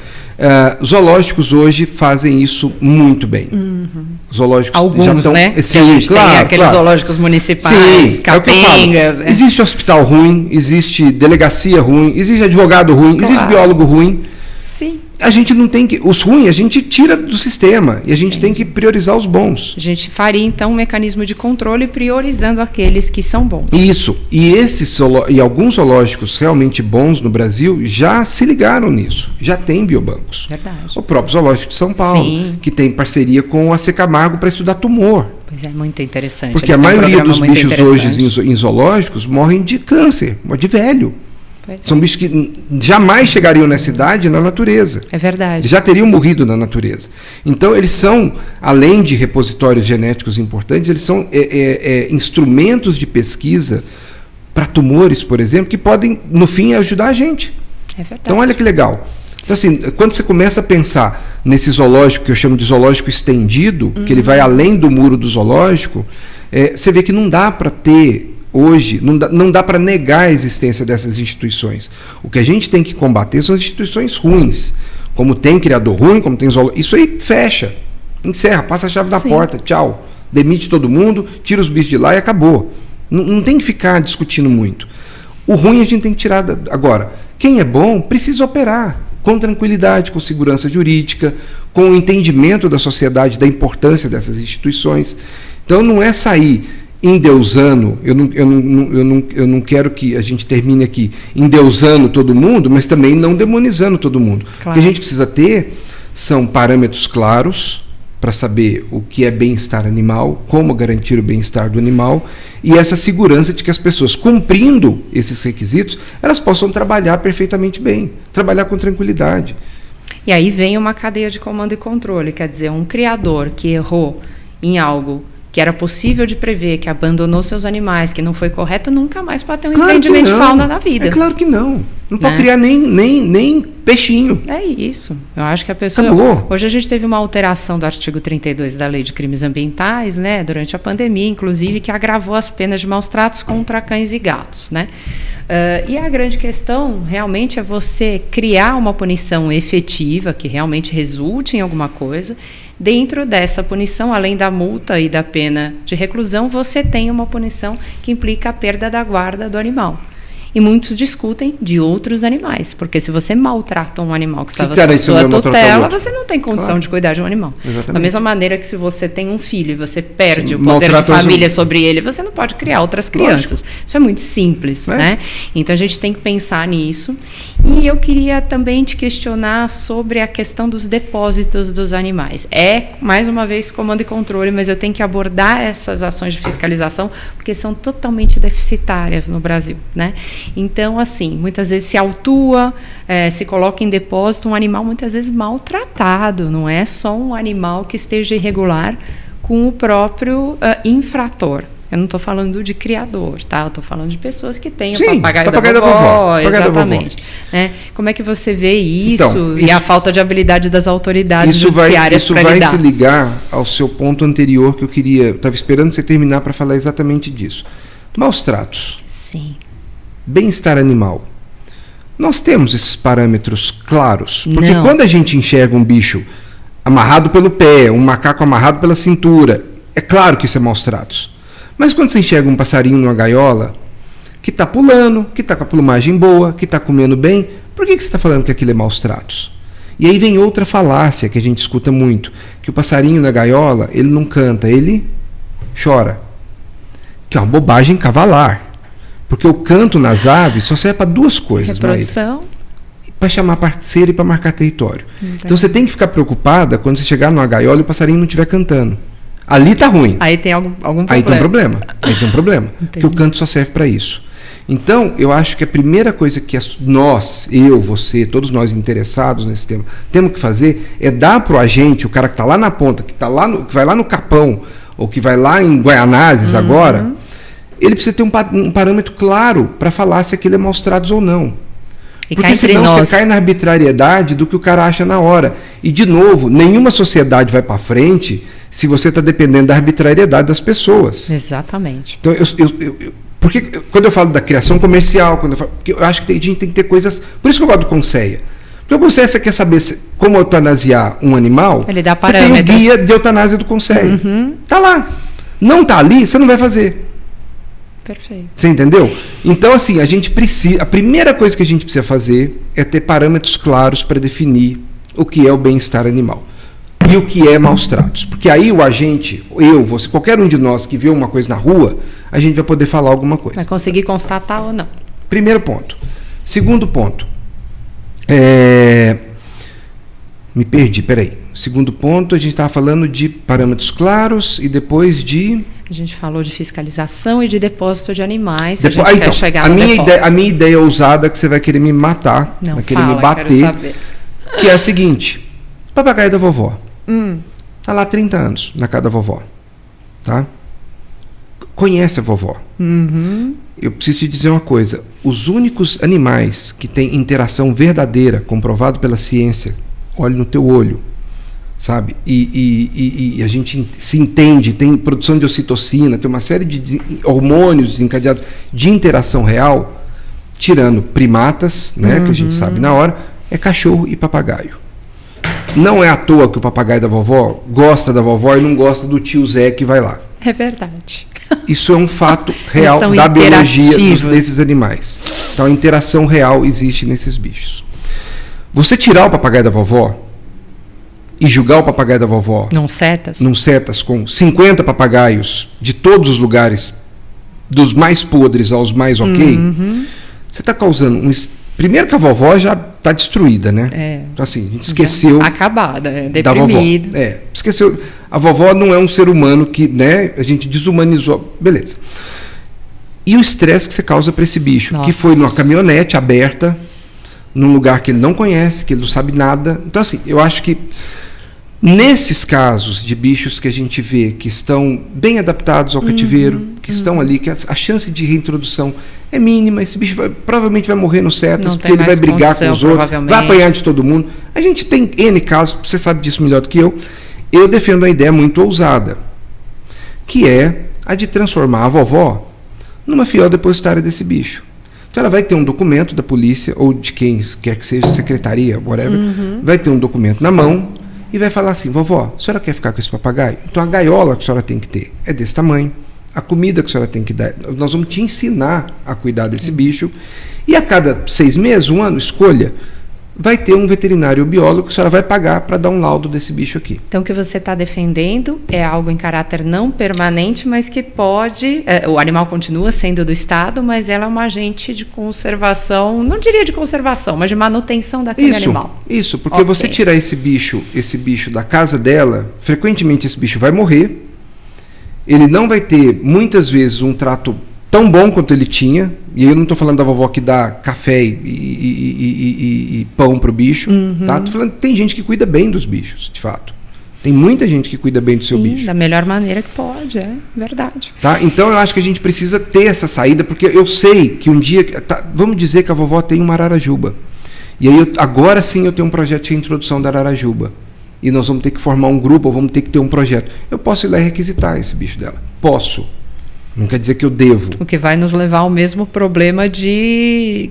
Zoológicos hoje fazem isso muito bem. Zoológicos alguns, já estão... né? Sim, claro, tem aqueles zoológicos municipais, sim, capengas. Existe hospital ruim, existe delegacia ruim, existe advogado ruim, existe biólogo ruim. Sim. A gente não tem que... Os ruins a gente tira do sistema e a gente tem que priorizar os bons. A gente faria, então, um mecanismo de controle priorizando aqueles que são bons. Isso. E alguns zoológicos realmente bons no Brasil já se ligaram nisso. Já tem biobancos. Verdade. O próprio Zoológico de São Paulo, sim, que tem parceria com a Camargo para estudar tumor. Pois é, muito interessante. Porque a maioria dos bichos hoje em zoológicos morrem de câncer, de velho. São bichos que jamais chegariam nessa idade na natureza. É verdade. Eles já teriam morrido na natureza. Então, eles são, além de repositórios genéticos importantes, eles são instrumentos de pesquisa para tumores, por exemplo, que podem, no fim, ajudar a gente. É verdade. Então, olha que legal. Então, assim, quando você começa a pensar nesse zoológico, que eu chamo de zoológico estendido, que ele vai além do muro do zoológico, você vê que não dá para ter... Hoje, não dá para negar a existência dessas instituições. O que a gente tem que combater são as instituições ruins. Como tem criador ruim, como tem zoológico. Isso aí fecha, encerra, passa a chave na porta, tchau. Demite todo mundo, tira os bichos de lá e acabou. Não tem que ficar discutindo muito. O ruim a gente tem que tirar. Agora, quem é bom precisa operar com tranquilidade, com segurança jurídica, com o entendimento da sociedade da importância dessas instituições. Então, não é sair endeusando, eu não quero que a gente termine aqui endeusando todo mundo, mas também não demonizando todo mundo. Claro. O que a gente precisa ter são parâmetros claros para saber o que é bem-estar animal, como garantir o bem-estar do animal e essa segurança de que as pessoas, cumprindo esses requisitos, elas possam trabalhar perfeitamente bem, trabalhar com tranquilidade. E aí vem uma cadeia de comando e controle, quer dizer, um criador que errou em algo que era possível de prever, que abandonou seus animais, que não foi correto, nunca mais pode ter um empreendimento de fauna na vida. É claro que não. Não pode criar nem peixinho. É isso. Eu acho que a pessoa... Acabou. Hoje a gente teve uma alteração do artigo 32 da Lei de Crimes Ambientais, né, durante a pandemia, inclusive, que agravou as penas de maus tratos contra cães e gatos, né? E a grande questão realmente é você criar uma punição efetiva, que realmente resulte em alguma coisa. Dentro dessa punição, além da multa e da pena de reclusão, você tem uma punição que implica a perda da guarda do animal. E muitos discutem de outros animais, porque se você maltrata um animal que estava sob sua tutela, você não tem condição de cuidar de um animal. Exatamente. Da mesma maneira que se você tem um filho e você perde o poder de família sobre ele, você não pode criar outras crianças. Lógico. Isso é muito simples, né? Então a gente tem que pensar nisso. E eu queria também te questionar sobre a questão dos depósitos dos animais. Mais uma vez, comando e controle, mas eu tenho que abordar essas ações de fiscalização, porque são totalmente deficitárias no Brasil, né? Então, assim, muitas vezes se autua, se coloca em depósito um animal muitas vezes maltratado, não é só um animal que esteja irregular com o próprio infrator. Eu não estou falando de criador, tá? Eu estou falando de pessoas que têm o papagaio da vovó. Exatamente. Né? Como é que você vê isso e a falta de habilidade das autoridades judiciárias para lidar? Isso vai se ligar ao seu ponto anterior que eu queria... Estava esperando você terminar para falar exatamente disso. Maus tratos. Sim. Bem-estar animal. Nós temos esses parâmetros claros. Porque quando a gente enxerga um bicho amarrado pelo pé, um macaco amarrado pela cintura, é claro que isso é maus tratos. Mas quando você enxerga um passarinho numa gaiola, que está pulando, que está com a plumagem boa, que está comendo bem, por que você está falando que aquilo é maus tratos? E aí vem outra falácia que a gente escuta muito, que o passarinho na gaiola, ele não canta, ele chora. Que é uma bobagem cavalar. Porque o canto nas aves só serve para duas coisas. Reprodução. Para chamar parceiro e para marcar território. Então você tem que ficar preocupada quando você chegar numa gaiola e o passarinho não estiver cantando. Ali está ruim. Aí tem algum problema. Aí tem um problema. Porque o canto só serve para isso. Então, eu acho que a primeira coisa que nós, eu, você, todos nós interessados nesse tema, temos que fazer é dar para o agente, o cara que está lá na ponta, que vai lá no capão, ou que vai lá em Guaianazes agora, ele precisa ter um parâmetro claro para falar se aquilo é maus tratos ou não. Porque senão você cai na arbitrariedade do que o cara acha na hora. E, de novo, nenhuma sociedade vai para frente se você está dependendo da arbitrariedade das pessoas. Exatamente. Então, porque quando eu falo da criação comercial, porque eu acho que a gente tem que ter coisas... Por isso que eu gosto do Conceia. Porque o Conceia, você quer saber como eutanasiar um animal, ele dá você tem o guia de eutanásia do Conceia. Tá lá. Não tá ali, você não vai fazer. Perfeito. Você entendeu? Então, assim, a primeira coisa que a gente precisa fazer é ter parâmetros claros para definir o que é o bem-estar animal e o que é maus tratos. Porque aí o agente, você, qualquer um de nós que vê uma coisa na rua, a gente vai poder falar alguma coisa. Vai conseguir constatar ou não. Primeiro ponto. Segundo ponto. Me perdi, peraí. Segundo ponto, a gente estava falando de parâmetros claros e depois de... A gente falou de fiscalização e de depósito de animais. A gente quer chegar no depósito. A minha ideia ousada, que você vai querer me matar, vai querer me bater, que é a seguinte: papagaio da vovó. Está lá há 30 anos na casa da vovó. Tá? Conhece a vovó. Eu preciso te dizer uma coisa: os únicos animais que têm interação verdadeira, comprovado pela ciência, olhe no teu olho, sabe? E a gente se entende, tem produção de ocitocina, tem uma série de hormônios desencadeados de interação real, tirando primatas, né, que a gente sabe na hora, é cachorro e papagaio. Não é à toa que o papagaio da vovó gosta da vovó e não gosta do tio Zé que vai lá. É verdade. Isso é um fato real da biologia desses animais. Então a interação real existe nesses bichos. Você tirar o papagaio da vovó e julgar o papagaio da vovó num setas com 50 papagaios de todos os lugares, dos mais podres aos mais você está causando primeiro que a vovó já está destruída, né? Então assim, a gente esqueceu... Acabada, deprimida. Esqueceu. A vovó não é um ser humano que, né, a gente desumanizou. Beleza. E o estresse que você causa para esse bicho, que foi numa caminhonete aberta, num lugar que ele não conhece, que ele não sabe nada. Então assim, eu acho que nesses casos de bichos que a gente vê que estão bem adaptados ao cativeiro, que estão ali, que a chance de reintrodução é mínima, esse bicho provavelmente vai morrer no setas, porque ele vai brigar com os outros, vai apanhar de todo mundo. A gente tem N casos, você sabe disso melhor do que eu. Eu defendo uma ideia muito ousada, que é a de transformar a vovó numa fiel depositária desse bicho. Então ela vai ter um documento da polícia, ou de quem quer que seja, secretaria, whatever, vai ter um documento na mão e vai falar assim: vovó, a senhora quer ficar com esse papagaio? Então a gaiola que a senhora tem que ter é desse tamanho, a comida que a senhora tem que dar, nós vamos te ensinar a cuidar desse bicho, e a cada 6 meses, 1 ano, escolha, vai ter um veterinário ou biólogo que a senhora vai pagar para dar um laudo desse bicho aqui. Então o que você está defendendo é algo em caráter não permanente, mas que pode... o animal continua sendo do Estado, mas ela é uma agente de conservação, não diria de conservação, mas de manutenção daquele animal. Isso, porque você tirar esse bicho da casa dela, frequentemente esse bicho vai morrer, ele não vai ter, muitas vezes, um trato tão bom quanto ele tinha, e eu não estou falando da vovó que dá café e pão para o bicho, tá? Tô falando que tem gente que cuida bem dos bichos, de fato. Tem muita gente que cuida bem do seu bicho. Da melhor maneira que pode, é verdade. Tá? Então eu acho que a gente precisa ter essa saída, porque eu sei que um dia... vamos dizer que a vovó tem uma ararajuba. E aí agora sim eu tenho um projeto de reintrodução da ararajuba. E nós vamos ter que formar um grupo, ou vamos ter que ter um projeto. Eu posso ir lá e requisitar esse bicho dela. Posso. Não quer dizer que eu devo. O que vai nos levar ao mesmo problema de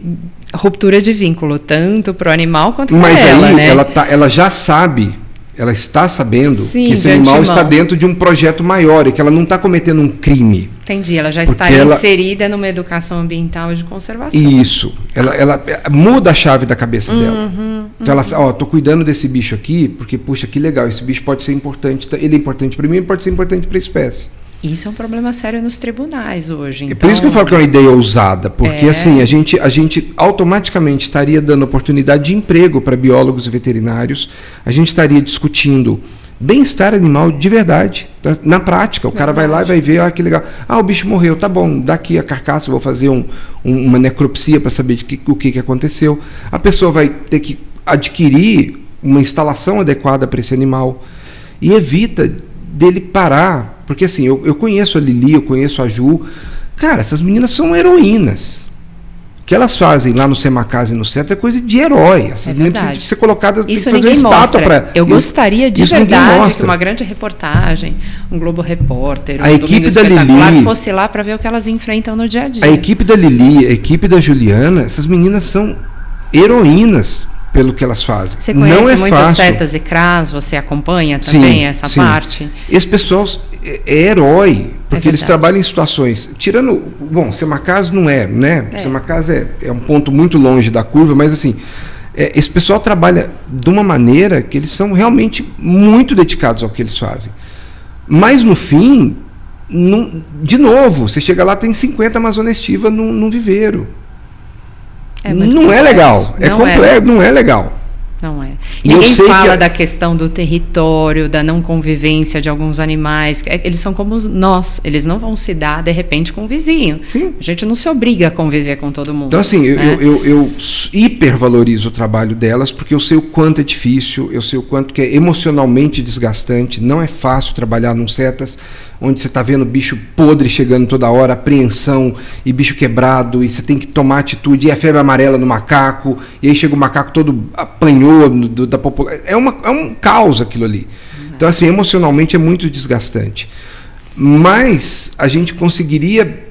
ruptura de vínculo, tanto para o animal quanto para ela. Mas aí né? ela já sabe, ela está sabendo que esse animal está dentro de um projeto maior e que ela não está cometendo um crime. Entendi, ela já está inserida numa educação ambiental e de conservação. Isso, ela muda a chave da cabeça dela. Então ela, estou cuidando desse bicho aqui, porque, puxa, que legal, esse bicho pode ser importante, ele é importante para mim, ele pode ser importante para a espécie. Isso é um problema sério nos tribunais hoje. Então... É por isso que eu falo que é uma ideia ousada, porque assim, a gente automaticamente estaria dando oportunidade de emprego para biólogos e veterinários, a gente estaria discutindo bem-estar animal de verdade, na prática. O cara vai lá e vai ver, que legal, o bicho morreu, tá bom, dá aqui a carcaça, vou fazer uma necropsia para saber o que aconteceu. A pessoa vai ter que adquirir uma instalação adequada para esse animal e evita dele parar Porque assim, eu conheço a Lili, eu conheço a Ju. Cara, essas meninas são heroínas. O que elas fazem lá no Semacasa e no CETA é coisa de herói. Essas meninas precisam ser colocadas, tem que fazer uma estátua para... Eu gostaria de verdade que uma grande reportagem, um Globo Repórter, a equipe da Lili fosse lá para ver o que elas enfrentam no dia a dia. A equipe da Lili, a equipe da Juliana, essas meninas são heroínas pelo que elas fazem. Você conhece não é muito fácil. Setas e CRAS, você acompanha também essa parte? Esse pessoal é herói, porque eles trabalham em situações, tirando, bom, Semacasa não é, né? Semacasa é um ponto muito longe da curva, mas assim, esse pessoal trabalha de uma maneira que eles são realmente muito dedicados ao que eles fazem. Mas no fim, de novo, você chega lá, tem 50 Amazônia Estiva num viveiro. Não é legal, não é legal. Não é. Ninguém fala da questão do território, da não convivência de alguns animais. Eles são como nós, eles não vão se dar, de repente, com o vizinho. Sim. A gente não se obriga a conviver com todo mundo. Então, assim, né? eu hipervalorizo o trabalho delas, porque eu sei o quanto é difícil, eu sei o quanto que é emocionalmente desgastante, não é fácil trabalhar num CETAS, onde você está vendo bicho podre chegando toda hora, apreensão e bicho quebrado, e você tem que tomar atitude, e a febre amarela no macaco, e aí chega o macaco todo apanhou da população. É um caos aquilo ali. Então, assim, emocionalmente é muito desgastante. Mas a gente conseguiria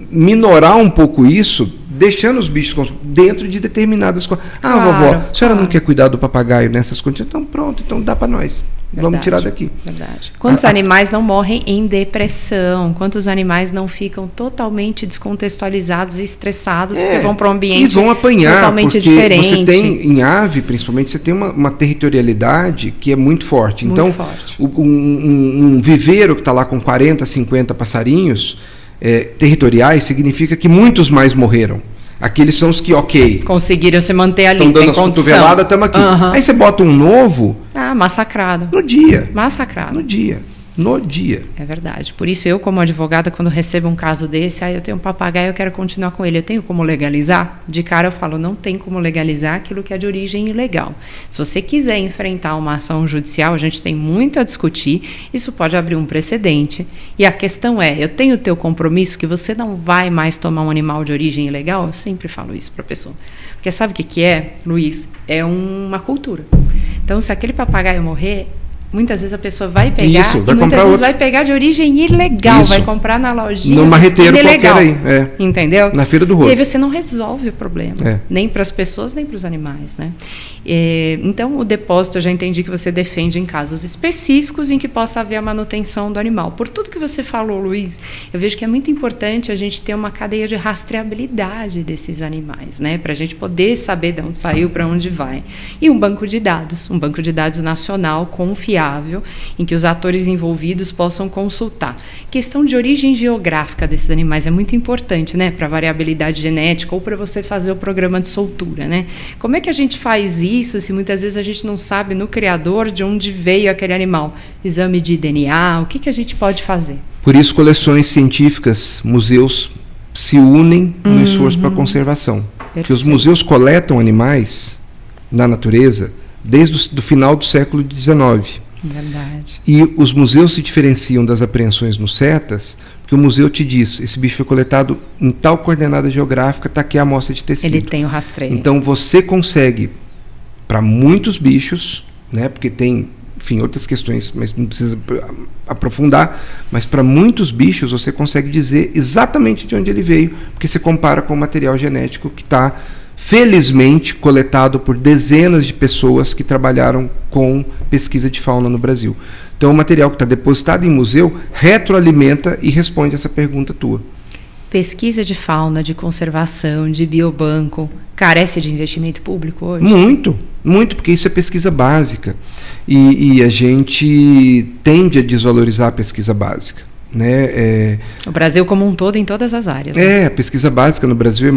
minorar um pouco isso, deixando os bichos dentro de determinadas coisas. Vovó, a senhora não quer cuidar do papagaio nessas condições? Então pronto, então dá para nós. Vamos tirar daqui. Verdade. Quantos animais não morrem em depressão? Quantos animais não ficam totalmente descontextualizados e estressados porque vão para um ambiente vão apanhar, totalmente diferente? Você tem, em ave, principalmente, você tem uma territorialidade que é muito forte. Então, um viveiro que está lá com 40, 50 passarinhos territoriais significa que muitos mais morreram. Aqueles são os que, conseguiram se manter ali, estão dando as cotoveladas, estamos aqui. Aí você bota um novo... massacrado. No dia. Massacrado. No dia. É verdade. Por isso, eu, como advogada, quando recebo um caso desse, eu tenho um papagaio, eu quero continuar com ele. Eu tenho como legalizar? De cara eu falo, não tem como legalizar aquilo que é de origem ilegal. Se você quiser enfrentar uma ação judicial, a gente tem muito a discutir, isso pode abrir um precedente. E a questão eu tenho o teu compromisso que você não vai mais tomar um animal de origem ilegal? Eu sempre falo isso para a pessoa. Porque sabe o que é, Luiz? É uma cultura. Então, se aquele papagaio morrer, muitas vezes a pessoa vai pegar muitas vezes vai pegar de origem ilegal, vai comprar na lojinha no marreteiro qualquer aí, entendeu? Na feira do rolo. E aí você não resolve o problema, nem para as pessoas, nem para os animais, né? Então, o depósito, eu já entendi que você defende em casos específicos em que possa haver a manutenção do animal. Por tudo que você falou, Luiz, eu vejo que é muito importante a gente ter uma cadeia de rastreabilidade desses animais, né? Para a gente poder saber de onde saiu, para onde vai. E um banco de dados nacional confiável, em que os atores envolvidos possam consultar. Questão de origem geográfica desses animais é muito importante, né? Para variabilidade genética ou para você fazer o programa de soltura, né? Como é que a gente faz isso se muitas vezes a gente não sabe no criador de onde veio aquele animal? Exame de DNA, o que a gente pode fazer? Por isso, coleções científicas, museus se unem no esforço para a conservação. Porque os museus coletam animais na natureza desde o final do século XIX. Verdade. E os museus se diferenciam das apreensões nos CETAS, porque o museu te diz, esse bicho foi coletado em tal coordenada geográfica, está aqui a amostra de tecido. Ele tem o rastreio. Então você consegue, para muitos bichos, né, porque tem, enfim, outras questões, mas não precisa aprofundar, mas para muitos bichos você consegue dizer exatamente de onde ele veio, porque você compara com o material genético que está felizmente coletado por dezenas de pessoas que trabalharam com pesquisa de fauna no Brasil. Então, o material que está depositado em museu retroalimenta e responde essa pergunta tua. Pesquisa de fauna, de conservação, de biobanco, carece de investimento público hoje? Muito, muito, porque isso é pesquisa básica. E a gente tende a desvalorizar a pesquisa básica. Né? O Brasil como um todo, em todas as áreas. Né? A pesquisa básica no Brasil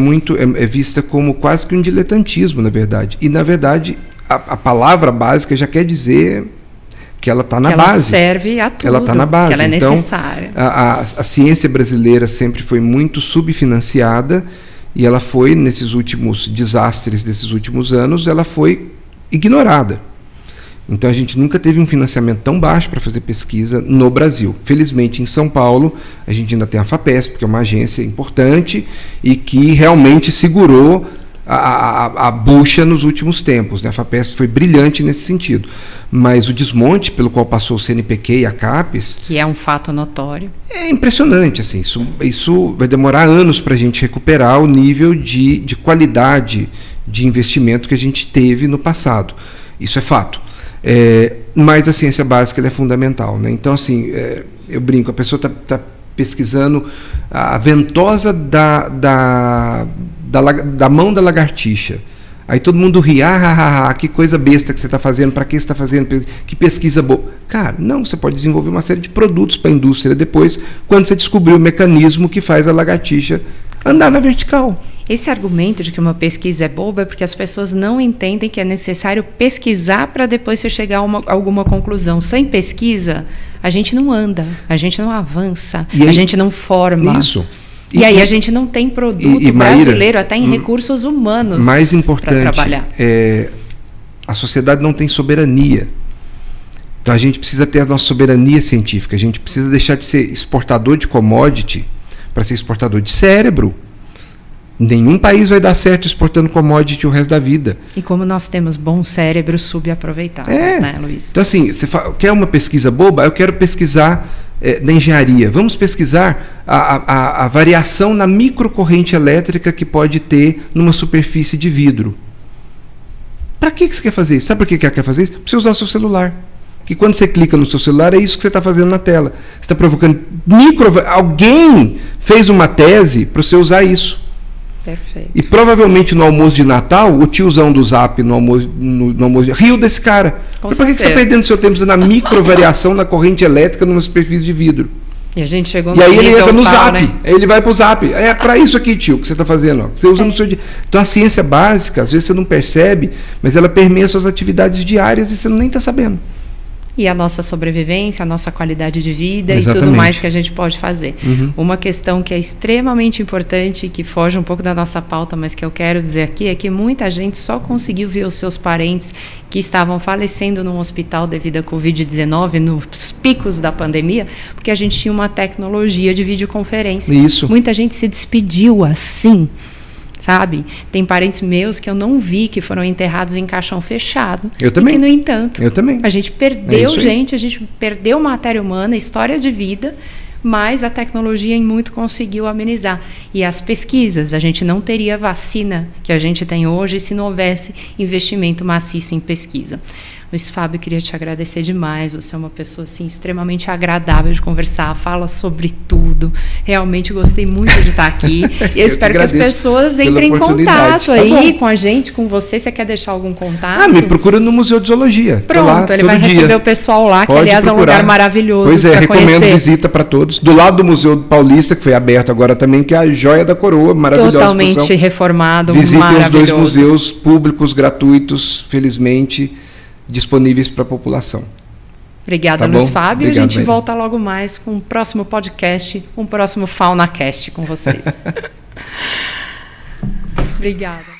é vista como quase que um diletantismo, na verdade. E, na verdade, a palavra básica já quer dizer que ela está na base. Ela serve a tudo, ela está na base. Que ela é então, necessária. A ciência brasileira sempre foi muito subfinanciada e ela foi, nesses últimos desastres desses últimos anos, ela foi ignorada. Então a gente nunca teve um financiamento tão baixo para fazer pesquisa no Brasil. Felizmente em São Paulo a gente ainda tem a FAPESP, que é uma agência importante e que realmente segurou a bucha nos últimos tempos, né? A FAPESP foi brilhante nesse sentido, mas o desmonte pelo qual passou o CNPq e a CAPES, que é um fato notório, é impressionante. Assim, isso vai demorar anos para a gente recuperar o nível de qualidade de investimento que a gente teve no passado. Isso é fato. Mas a ciência básica ela é fundamental, né? Então, assim, eu brinco, a pessoa está pesquisando a ventosa da mão da lagartixa. Aí todo mundo ri, que coisa besta que você está fazendo, para que você está fazendo, que pesquisa boa. Cara, não, você pode desenvolver uma série de produtos para a indústria depois, quando você descobrir o mecanismo que faz a lagartixa andar na vertical. Esse argumento de que uma pesquisa é boba é porque as pessoas não entendem que é necessário pesquisar para depois você chegar a alguma conclusão. Sem pesquisa, a gente não anda, a gente não avança, a gente não forma. Isso. E aí a gente não tem produto brasileiro, até em recursos humanos, mais importante, para trabalhar. A sociedade não tem soberania. Então a gente precisa ter a nossa soberania científica. A gente precisa deixar de ser exportador de commodity para ser exportador de cérebro. Nenhum país vai dar certo exportando commodity o resto da vida. E como nós temos bons cérebros subaproveitados, né, Luiz? Então, assim, você quer uma pesquisa boba? Eu quero pesquisar da engenharia. Vamos pesquisar a variação na microcorrente elétrica que pode ter numa superfície de vidro. Para que você quer fazer isso? Sabe por que quer fazer isso? Para você usar o seu celular. Que quando você clica no seu celular, é isso que você está fazendo na tela. Você está provocando Alguém fez uma tese para você usar isso. Perfeito. E provavelmente no almoço de Natal, o tiozão do Zap no almoço riu desse cara. Por que você está perdendo seu tempo na microvariação na corrente elétrica numa superfície de vidro? E a gente chegou no E aí ele entra no Zap, né? Aí ele vai para o Zap. É para isso aqui, tio, que você está fazendo. Ó. Você usa no seu dia. Então a ciência básica, às vezes você não percebe, mas ela permeia suas atividades diárias e você nem está sabendo. E a nossa sobrevivência, a nossa qualidade de vida Exatamente. E tudo mais que a gente pode fazer. Uhum. Uma questão que é extremamente importante, que foge um pouco da nossa pauta, mas que eu quero dizer aqui, é que muita gente só conseguiu ver os seus parentes que estavam falecendo num hospital devido à Covid-19, nos picos da pandemia, porque a gente tinha uma tecnologia de videoconferência. Isso. Muita gente se despediu assim. Sabe? Tem parentes meus que eu não vi, que foram enterrados em caixão fechado. Eu também. E que, no entanto, eu também. A gente perdeu a gente perdeu matéria humana, história de vida, mas a tecnologia em muito conseguiu amenizar. E as pesquisas, a gente não teria a vacina que a gente tem hoje se não houvesse investimento maciço em pesquisa. Luiz Fábio, queria te agradecer demais. Você é uma pessoa assim, extremamente agradável de conversar, fala sobre tudo. Realmente gostei muito de estar aqui. Eu espero que as pessoas entrem em contato aí com a gente, com você. Você quer deixar algum contato? Me procura no Museu de Zoologia. Pronto, ele vai receber o pessoal lá, que aliás é um lugar maravilhoso. Pois é, recomendo visita para todos. Do lado do Museu Paulista, que foi aberto agora também, que é a joia da coroa, maravilhosa. Totalmente reformado, visitem os dois museus públicos, gratuitos, felizmente disponíveis para a população. Obrigada, Luiz Fábio. Obrigado, a gente volta logo mais com um próximo podcast, um próximo FaunaCast com vocês. Obrigada.